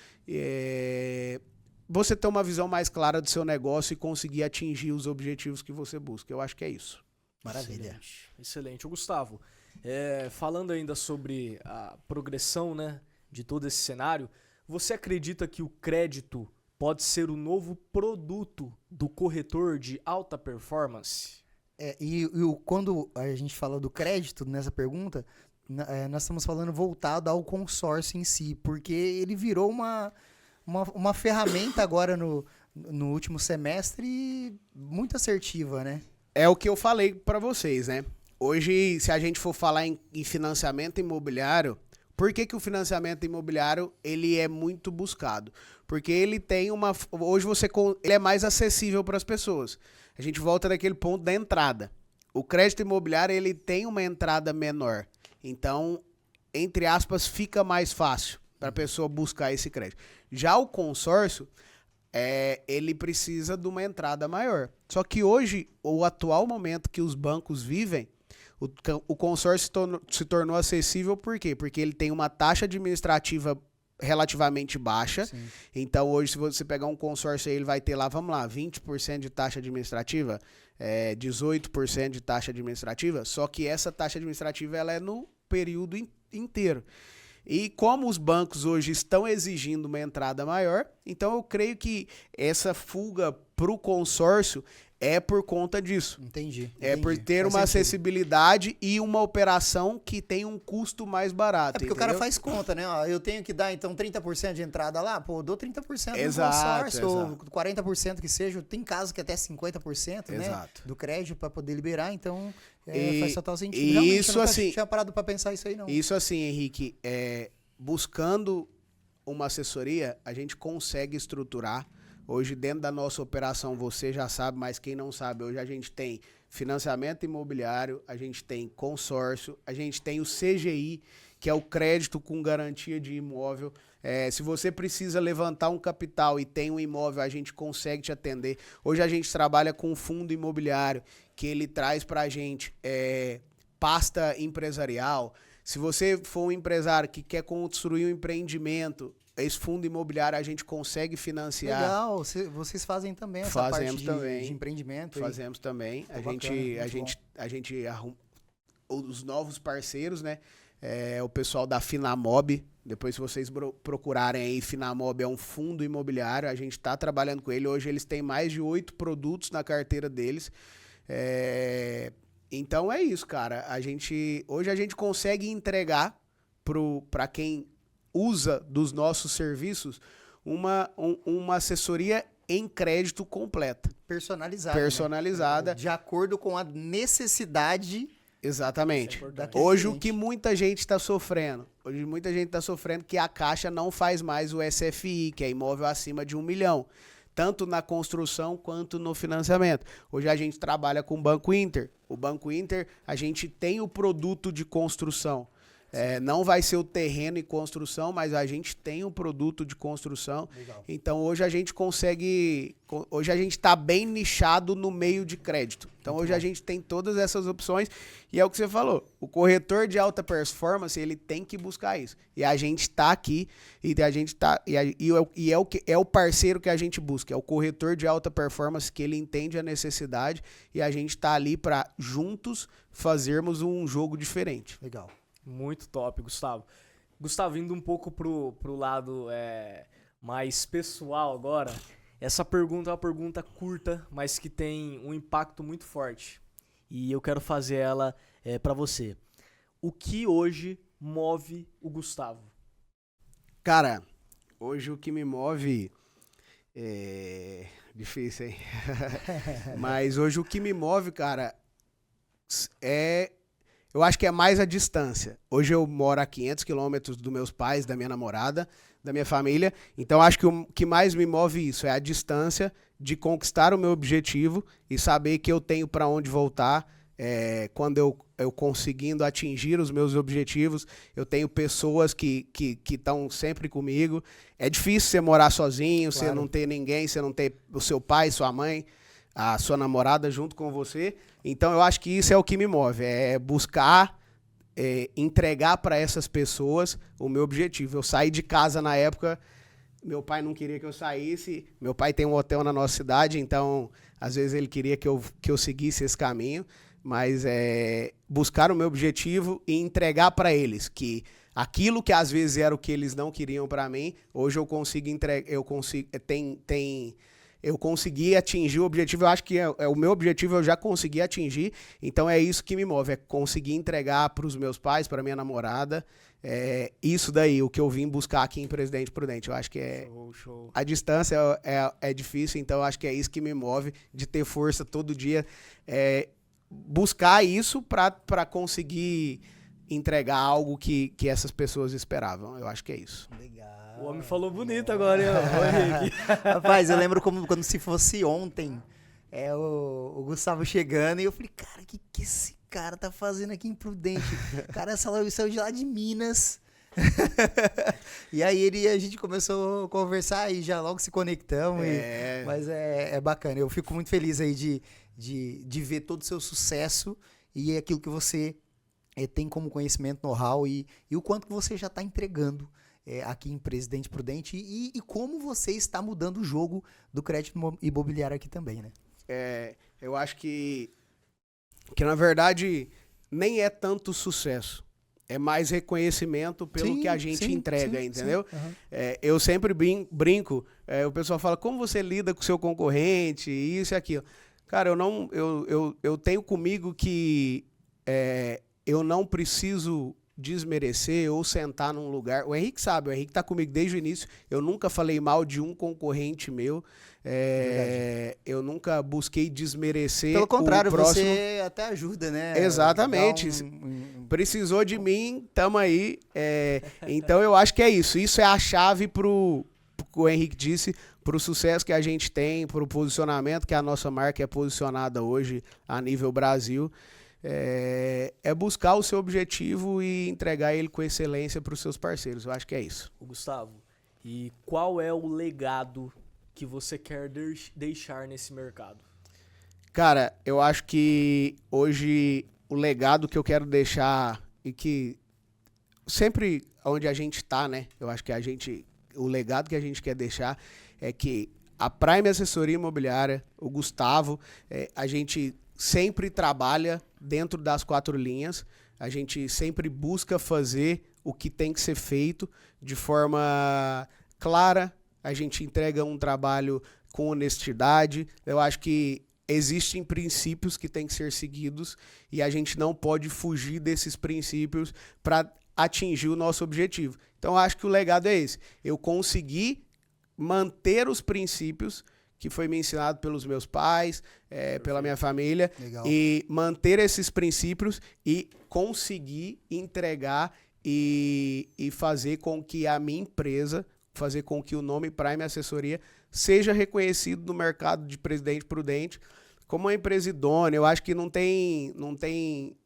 Você ter uma visão mais clara do seu negócio e conseguir atingir os objetivos que você busca. Eu acho que é isso. Maravilha. Excelente. Gustavo, falando ainda sobre a progressão, né, de todo esse cenário, você acredita que o crédito pode ser o novo produto do corretor de alta performance? Quando a gente fala do crédito nessa pergunta, nós estamos falando voltado ao consórcio em si, porque ele virou uma ferramenta agora no último semestre muito assertiva, né? É o que eu falei para vocês, né? Hoje, se a gente for falar em financiamento imobiliário, por que o financiamento imobiliário ele é muito buscado? Porque ele tem hoje ele é mais acessível para as pessoas. A gente volta daquele ponto da entrada. O crédito imobiliário ele tem uma entrada menor. Então, entre aspas, fica mais fácil para a pessoa buscar esse crédito. Já o consórcio, ele precisa de uma entrada maior. Só que hoje, o atual momento que os bancos vivem, o consórcio se tornou acessível por quê? Porque ele tem uma taxa administrativa relativamente baixa. Sim. Então, hoje, se você pegar um consórcio aí, ele vai ter lá, vamos lá, 20% de taxa administrativa, 18% de taxa administrativa, só que essa taxa administrativa ela é no período inteiro. E como os bancos hoje estão exigindo uma entrada maior, então eu creio que essa fuga para o consórcio é por conta disso. Entendi. Por ter uma acessibilidade e uma operação que tem um custo mais barato. Porque entendeu? o cara faz conta, né? Eu tenho que dar, então, 30% de entrada lá, eu dou 30% no consórcio, ou 40% que seja. Tem casos que até 50%, né? Do crédito para poder liberar, então faz total sentido. E isso, eu assim, tinha parado para pensar isso aí, não. Isso assim, Henrique, buscando uma assessoria, a gente consegue estruturar. Hoje, dentro da nossa operação, você já sabe, mas quem não sabe, hoje a gente tem financiamento imobiliário, a gente tem consórcio, a gente tem o CGI, que é o crédito com garantia de imóvel. Se você precisa levantar um capital e tem um imóvel, a gente consegue te atender. Hoje a gente trabalha com um fundo imobiliário, que ele traz para a gente pasta empresarial. Se você for um empresário que quer construir um empreendimento, esse fundo imobiliário a gente consegue financiar. Legal, vocês fazem também essa parte de empreendimento? Fazemos também. A gente arruma os novos parceiros, né? O pessoal da Finamob. Depois, se vocês procurarem aí, Finamob é um fundo imobiliário. A gente está trabalhando com ele. Hoje eles têm mais de 8 produtos na carteira deles. Então é isso, cara. Hoje a gente consegue entregar para quem usa dos nossos serviços uma assessoria em crédito completa. Personalizada. Personalizada. Né? De acordo com a necessidade. Exatamente. Hoje o que muita gente está sofrendo. Hoje muita gente está sofrendo que a Caixa não faz mais o SFI, que é imóvel acima de 1 milhão. Tanto na construção quanto no financiamento. Hoje a gente trabalha com o Banco Inter. O Banco Inter, a gente tem o produto de construção. Não vai ser o terreno e construção, mas a gente tem um produto de construção. Legal. Então hoje a gente consegue. Hoje a gente está bem nichado no meio de crédito. Então hoje a gente tem todas essas opções. E é o que você falou. O corretor de alta performance, ele tem que buscar isso. E a gente está aqui, e a gente tá. É o parceiro que a gente busca. É o corretor de alta performance que ele entende a necessidade. E a gente está ali para juntos fazermos um jogo diferente. Legal. Muito top, Gustavo. Gustavo, indo um pouco pro lado mais pessoal agora, essa pergunta é uma pergunta curta, mas que tem um impacto muito forte. E eu quero fazer ela para você. O que hoje move o Gustavo? Cara, hoje o que me move é difícil, hein? Mas hoje o que me move, cara, eu acho que é mais a distância. Hoje eu moro a 500 quilômetros dos meus pais, da minha namorada, da minha família. Então acho que o que mais me move isso é a distância de conquistar o meu objetivo e saber que eu tenho para onde voltar. Quando eu conseguindo atingir os meus objetivos, eu tenho pessoas que estão sempre comigo. É difícil você morar sozinho, claro. Você não ter ninguém, você não ter o seu pai, sua mãe, a sua namorada junto com você. Então eu acho que isso é o que me move, é buscar entregar para essas pessoas o meu objetivo. Eu saí de casa na época, meu pai não queria que eu saísse, meu pai tem um hotel na nossa cidade, então às vezes ele queria que eu seguisse esse caminho, mas buscar o meu objetivo e entregar para eles que aquilo que às vezes era o que eles não queriam para mim, hoje eu consigo entregar, eu consegui atingir o objetivo, eu acho que o meu objetivo eu já consegui atingir, então é isso que me move, é conseguir entregar para os meus pais, para minha namorada, isso daí, o que eu vim buscar aqui em Presidente Prudente, eu acho que Show. A distância é difícil, então eu acho que é isso que me move, de ter força todo dia, buscar isso para conseguir entregar algo que essas pessoas esperavam, eu acho que é isso. Legal. O homem falou bonito agora, hein, Henrique? Rapaz, eu lembro como se fosse ontem, o Gustavo chegando e eu falei, cara, o que esse cara tá fazendo aqui em Prudente? O cara saiu de lá de Minas. E aí a gente começou a conversar e já logo se conectamos. Mas é bacana, eu fico muito feliz aí de ver todo o seu sucesso e aquilo que você tem como conhecimento, know-how e o quanto que você já está entregando aqui em Presidente Prudente e como você está mudando o jogo do crédito imobiliário aqui também, né? Eu acho que na verdade nem é tanto sucesso, é mais reconhecimento pelo que a gente entrega, entendeu? Sim, uhum. Eu sempre brinco, o pessoal fala, como você lida com o seu concorrente, isso e aquilo. Cara, eu tenho comigo que eu não preciso desmerecer ou sentar num lugar. O Henrique sabe, o Henrique tá comigo desde o início. Eu nunca falei mal de um concorrente meu. Eu nunca busquei desmerecer Pelo contrário, o próximo. você até ajuda, né? Exatamente. Precisou de mim, tamo aí. Então eu acho que é isso. Isso é a chave pro que o Henrique disse, pro sucesso que a gente tem, pro posicionamento que a nossa marca é posicionada hoje a nível Brasil. É buscar o seu objetivo e entregar ele com excelência para os seus parceiros. Eu acho que é isso. Gustavo, e qual é o legado que você quer deixar nesse mercado? Cara, eu acho que hoje o legado que eu quero deixar e que sempre onde a gente está, né? Eu acho que o legado que a gente quer deixar é que a Prime Assessoria Imobiliária, o Gustavo, a gente sempre trabalha dentro das 4 linhas, a gente sempre busca fazer o que tem que ser feito de forma clara, a gente entrega um trabalho com honestidade. Eu acho que existem princípios que têm que ser seguidos e a gente não pode fugir desses princípios para atingir o nosso objetivo. Então, eu acho que o legado é esse. Eu consegui manter os princípios que foi me ensinado pelos meus pais, pela minha família, Legal. e manter esses princípios e conseguir entregar e fazer com que a minha empresa, fazer com que o nome Prime Assessoria seja reconhecido no mercado de Presidente Prudente como uma empresa idônea. Eu acho que não tem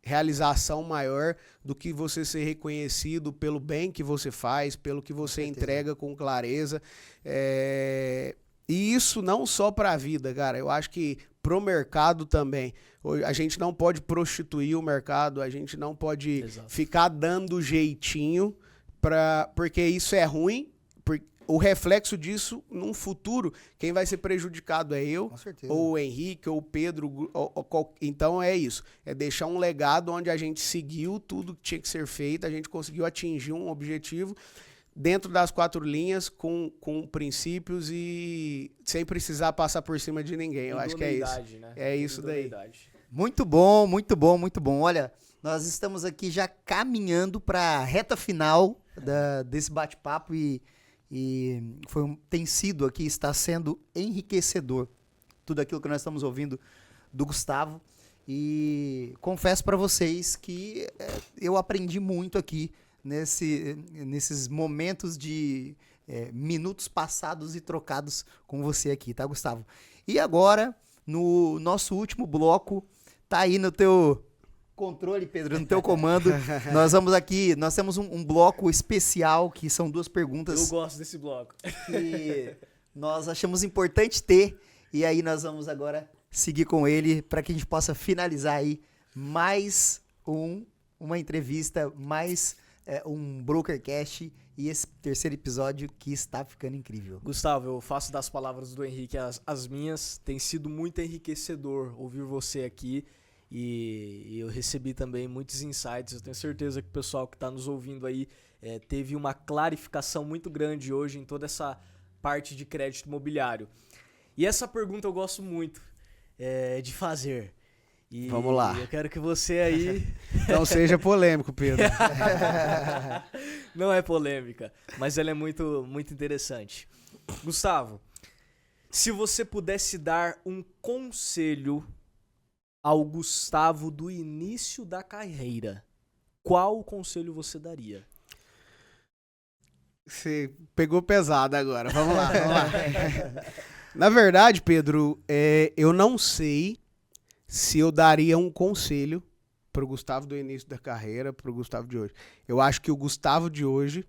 realização maior do que você ser reconhecido pelo bem que você faz, pelo que você entrega com clareza. E isso não só para a vida, cara. Eu acho que pro mercado também. A gente não pode prostituir o mercado, a gente não pode ficar dando jeitinho, porque isso é ruim. O reflexo disso, num futuro, quem vai ser prejudicado é eu, ou o Henrique, ou o Pedro. Então é isso. É deixar um legado onde a gente seguiu tudo que tinha que ser feito, a gente conseguiu atingir um objetivo dentro das 4 linhas, com princípios e sem precisar passar por cima de ninguém. Eu acho que é isso. Né? É isso daí. Muito bom, muito bom, muito bom. Olha, nós estamos aqui já caminhando para a reta final desse bate-papo e tem sido aqui, está sendo enriquecedor tudo aquilo que nós estamos ouvindo do Gustavo. E confesso para vocês que eu aprendi muito aqui nesses momentos de minutos passados e trocados com você aqui, tá, Gustavo? E agora, no nosso último bloco, tá aí no teu controle, Pedro, no teu comando. Nós temos um bloco especial, que são 2 perguntas. Eu gosto desse bloco. Que nós achamos importante ter, e aí nós vamos agora seguir com ele para que a gente possa finalizar aí mais uma entrevista, mais um Brokercast e esse terceiro episódio que está ficando incrível. Gustavo, eu faço das palavras do Henrique as minhas. Tem sido muito enriquecedor ouvir você aqui. E eu recebi também muitos insights. Eu tenho certeza que o pessoal que está nos ouvindo aí teve uma clarificação muito grande hoje em toda essa parte de crédito imobiliário. E essa pergunta eu gosto muito de fazer. E vamos lá. Eu quero que você aí... Não seja polêmico, Pedro. Não é polêmica, mas ela é muito, muito interessante. Gustavo, se você pudesse dar um conselho ao Gustavo do início da carreira, qual conselho você daria? Você pegou pesado agora. Vamos lá. Na verdade, Pedro, eu não sei se eu daria um conselho pro Gustavo do início da carreira, pro Gustavo de hoje. Eu acho que o Gustavo de hoje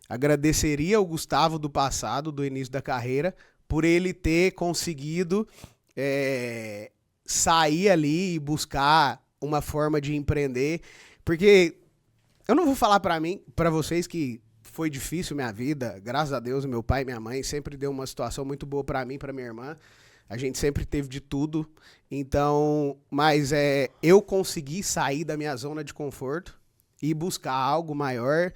agradeceria ao Gustavo do passado, do início da carreira, por ele ter conseguido sair ali e buscar uma forma de empreender, porque eu não vou falar para vocês que foi difícil minha vida, graças a Deus, meu pai e minha mãe sempre deu uma situação muito boa para mim e para minha irmã, a gente sempre teve de tudo, então, mas eu consegui sair da minha zona de conforto e buscar algo maior.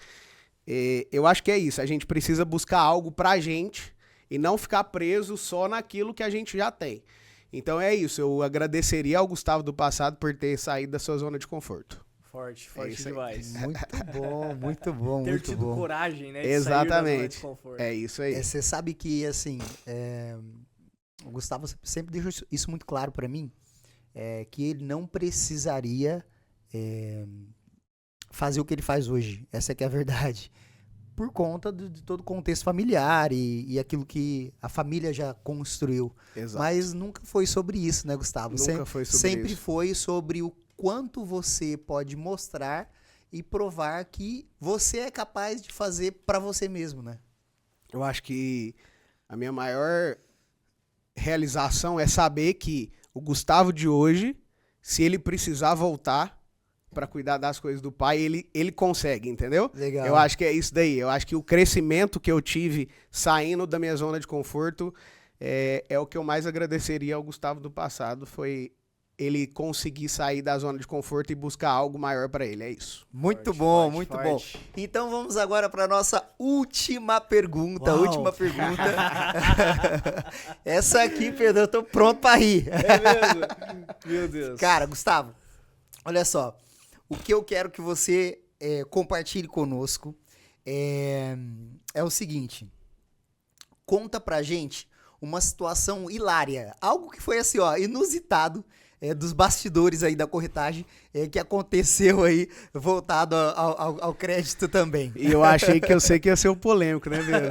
Eu acho que é isso, a gente precisa buscar algo pra gente e não ficar preso só naquilo que a gente já tem. Então é isso, eu agradeceria ao Gustavo do passado por ter saído da sua zona de conforto. Forte demais. Muito bom. Ter tido coragem, né? De Exatamente. sair da zona de conforto. É isso aí. Você sabe que, assim, o Gustavo sempre deixou isso muito claro pra mim, que ele não precisaria fazer o que ele faz hoje. Essa é que é a verdade. Por conta de todo o contexto familiar e aquilo que a família já construiu. Exato. Mas nunca foi sobre isso, né, Gustavo? Nunca foi sobre sempre isso. foi sobre o quanto você pode mostrar e provar que você é capaz de fazer pra você mesmo, né? Eu acho que a minha maior realização é saber que o Gustavo de hoje, se ele precisar voltar para cuidar das coisas do pai, ele consegue, entendeu? Legal. Eu acho que é isso daí. Eu acho que o crescimento que eu tive saindo da minha zona de conforto é o que eu mais agradeceria ao Gustavo do passado, foi ele conseguir sair da zona de conforto e buscar algo maior para ele, é isso. Muito Forte, bom, forte, muito forte. bom. Então vamos agora para nossa última pergunta. Uau. Última pergunta. Essa aqui, Pedro, eu tô pronto para rir. É mesmo? Meu Deus. Cara, Gustavo, olha só. O que eu quero que você compartilhe conosco é o seguinte. conta pra gente uma situação hilária, algo que foi assim, ó, inusitado, dos bastidores aí da corretagem, que aconteceu aí, voltado ao crédito também. E eu achei que eu sei que ia ser o polêmico, né, Pedro?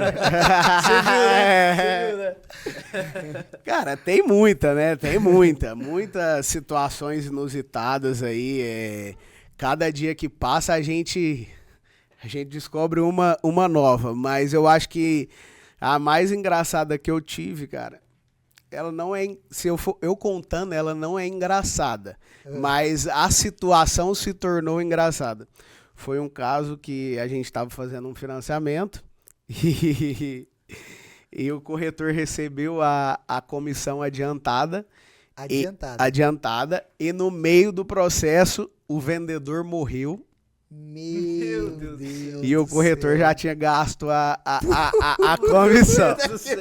Você viu, né? Cara, tem muita, né? Tem muitas situações inusitadas aí. Cada dia que passa a gente descobre uma nova. Mas eu acho que a mais engraçada que eu tive, cara, ela não é, se eu contando, ela não é engraçada, mas a situação se tornou engraçada. Foi um caso que a gente estava fazendo um financiamento e o corretor recebeu a comissão adiantada. Adiantada. E no meio do processo, o vendedor morreu. Meu Deus. E o corretor já tinha gasto a comissão. Meu Deus do céu.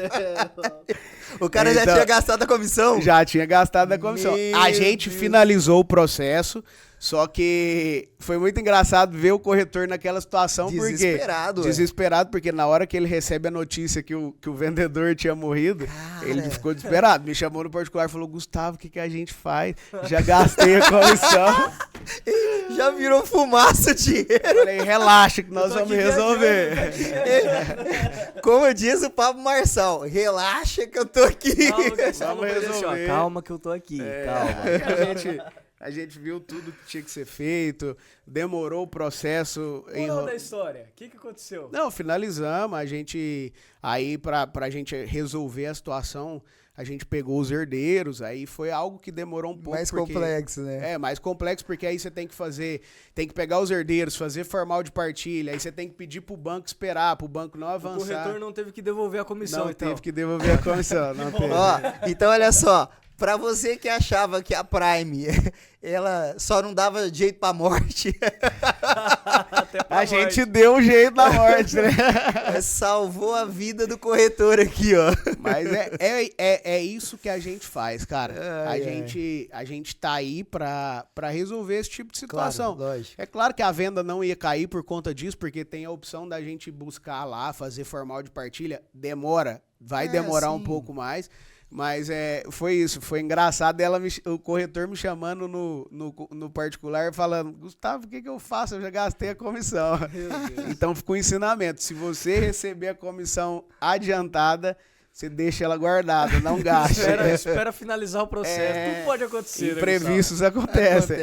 O cara já tinha gastado a comissão? Já tinha gastado a comissão. Meu A gente finalizou o processo, só que foi muito engraçado ver o corretor naquela situação. Desesperado, porque na hora que ele recebe a notícia que o vendedor tinha morrido, ele ficou desesperado. Me chamou no particular e falou: Gustavo, o que a gente faz? Já gastei a comissão. Já virou fumaça o dinheiro. Falei, relaxa que nós vamos resolver. Como diz o Pablo Marçal, relaxa que eu tô aqui. Vamos resolver. Calma que eu tô aqui, calma. A gente viu tudo que tinha que ser feito, demorou o processo. Moral da história, o que aconteceu? Não, finalizamos, aí pra gente resolver a situação, a gente pegou os herdeiros, aí foi algo que demorou um pouco. Mais complexo, né? Mais complexo, porque aí você tem que pegar os herdeiros, fazer formal de partilha, aí você tem que pedir pro banco esperar, pro banco não avançar. O corretor não teve que devolver a comissão, não então. Teve que devolver a comissão, não teve. Ó, então olha só, pra você que achava que a Prime, ela só não dava jeito pra morte. A gente deu um jeito na morte, né? Salvou a vida do corretor aqui, ó. Mas é isso que a gente faz, cara. A gente tá aí pra resolver esse tipo de situação. Claro, lógico. É claro que a venda não ia cair por conta disso, porque tem a opção da gente buscar lá, fazer formal de partilha. Vai demorar um pouco mais. Mas foi isso, foi engraçado o corretor me chamando no particular falando: Gustavo, o que eu faço? Eu já gastei a comissão. Então ficou um ensinamento: se você receber a comissão adiantada, você deixa ela guardada, não gasta. Espera finalizar o processo, tudo pode acontecer. Imprevistos acontecem.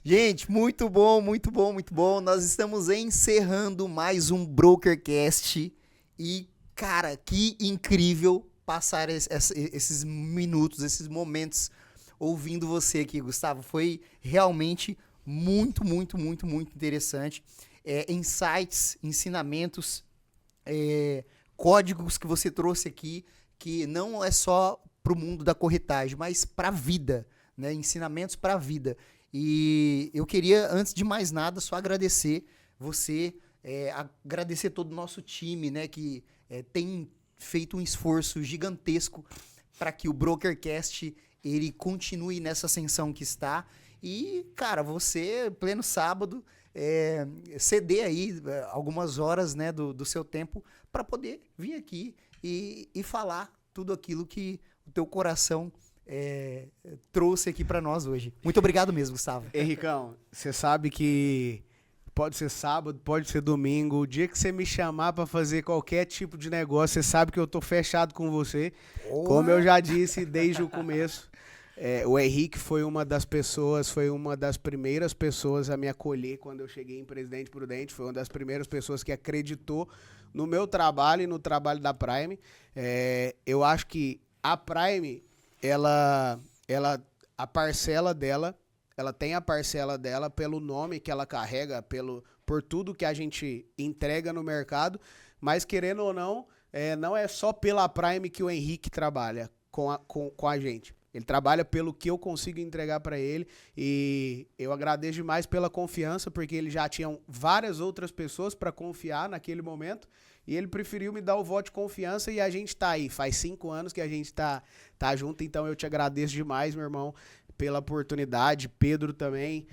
Gente, muito bom, muito bom, muito bom. Nós estamos encerrando mais um BrokerCast e, cara, que incrível passar esses minutos, esses momentos ouvindo você aqui, Gustavo. Foi realmente muito, muito, muito, muito interessante. Insights, ensinamentos, códigos que você trouxe aqui, que não é só para o mundo da corretagem, mas para a vida, né? Ensinamentos para a vida. E eu queria, antes de mais nada, só agradecer você, agradecer todo o nosso time, né, que tem feito um esforço gigantesco para que o BrokerCast ele continue nessa ascensão que está. E, cara, você, pleno sábado, ceder aí algumas horas, né, do seu tempo para poder vir aqui e falar tudo aquilo que o teu coração trouxe aqui para nós hoje. Muito obrigado mesmo, Gustavo. Henricão, você sabe que pode ser sábado, pode ser domingo, o dia que você me chamar para fazer qualquer tipo de negócio, você sabe que eu tô fechado com você. Como eu já disse desde o começo, o Henrique foi uma das primeiras pessoas a me acolher quando eu cheguei em Presidente Prudente, foi uma das primeiras pessoas que acreditou no meu trabalho e no trabalho da Prime. Eu acho que a Prime, a parcela dela, ela tem a parcela dela pelo nome que ela carrega, por tudo que a gente entrega no mercado, mas querendo ou não, não é só pela Prime que o Henrique trabalha com a gente. Ele trabalha pelo que eu consigo entregar para ele e eu agradeço demais pela confiança, porque ele já tinha várias outras pessoas para confiar naquele momento e ele preferiu me dar o voto de confiança e a gente tá aí. Faz 5 anos que a gente tá junto, então eu te agradeço demais, meu irmão, pela oportunidade. Pedro também,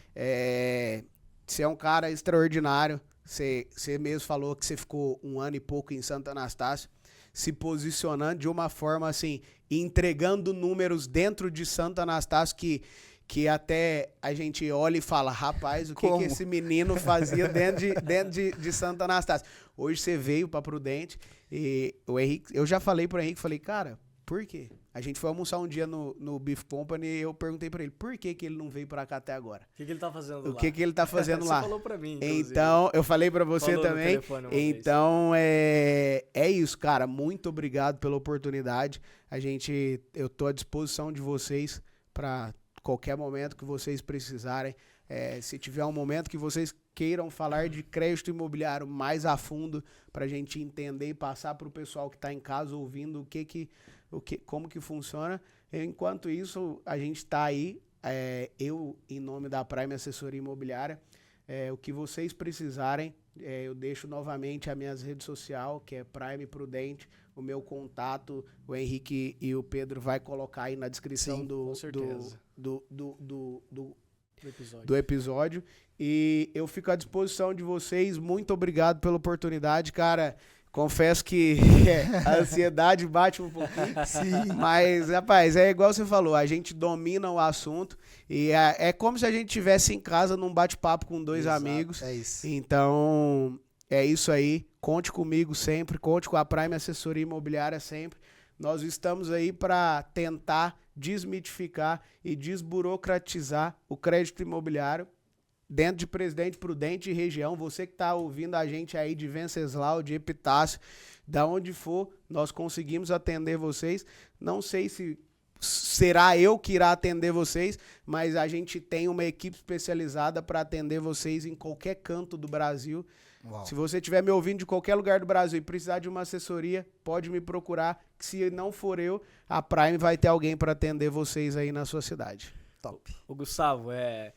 você é um cara extraordinário, você mesmo falou que você ficou 1 ano e pouco em Santo Anastácio, se posicionando de uma forma assim, entregando números dentro de Santo Anastácio que até a gente olha e fala, rapaz, o que esse menino fazia dentro de Santo Anastácio? Hoje você veio para Prudente e o Henrique, eu já falei pro Henrique, falei, cara, por quê? A gente foi almoçar um dia no Beef Company e eu perguntei pra ele, por que ele não veio pra cá até agora? O que ele tá fazendo lá? O que ele tá fazendo lá? Você falou pra mim, inclusive. Então, eu falei pra você Falou no também. telefone uma vez. Então, é isso, cara. Muito obrigado pela oportunidade. Eu tô à disposição de vocês pra qualquer momento que vocês precisarem. Se tiver um momento que vocês queiram falar de crédito imobiliário mais a fundo, pra gente entender e passar pro pessoal que tá em casa ouvindo como que funciona. Enquanto isso, a gente está aí, eu, em nome da Prime Assessoria Imobiliária, o que vocês precisarem, eu deixo novamente as minhas redes sociais, que é Prime Prudente, o meu contato, o Henrique e o Pedro vai colocar aí na descrição Sim, com certeza. do episódio. E eu fico à disposição de vocês, muito obrigado pela oportunidade, cara. Confesso que a ansiedade bate um pouquinho. Sim. Mas, rapaz, é igual você falou, a gente domina o assunto e é como se a gente estivesse em casa num bate-papo com dois amigos. É isso. Então, é isso aí. Conte comigo sempre, conte com a Prime Assessoria Imobiliária sempre. Nós estamos aí para tentar desmitificar e desburocratizar o crédito imobiliário dentro de Presidente Prudente e região. Você que está ouvindo a gente aí de Venceslau, de Epitácio, da onde for, nós conseguimos atender vocês. Não sei se será eu que irá atender vocês, mas a gente tem uma equipe especializada para atender vocês em qualquer canto do Brasil. Uau. Se você estiver me ouvindo de qualquer lugar do Brasil e precisar de uma assessoria, pode me procurar, que se não for eu, a Prime vai ter alguém para atender vocês aí na sua cidade. Top. O Gustavo,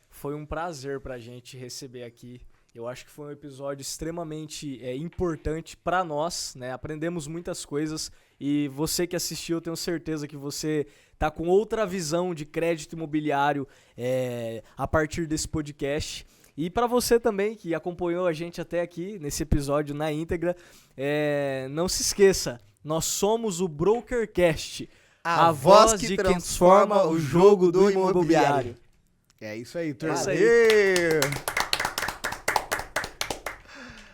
foi um prazer pra gente receber aqui. Eu acho que foi um episódio extremamente importante pra nós, né? Aprendemos muitas coisas e você que assistiu, eu tenho certeza que você tá com outra visão de crédito imobiliário a partir desse podcast. E para você também que acompanhou a gente até aqui nesse episódio na íntegra, não se esqueça, nós somos o BrokerCast. A voz que transforma o jogo do imobiliário. É isso aí, turma. Valeu!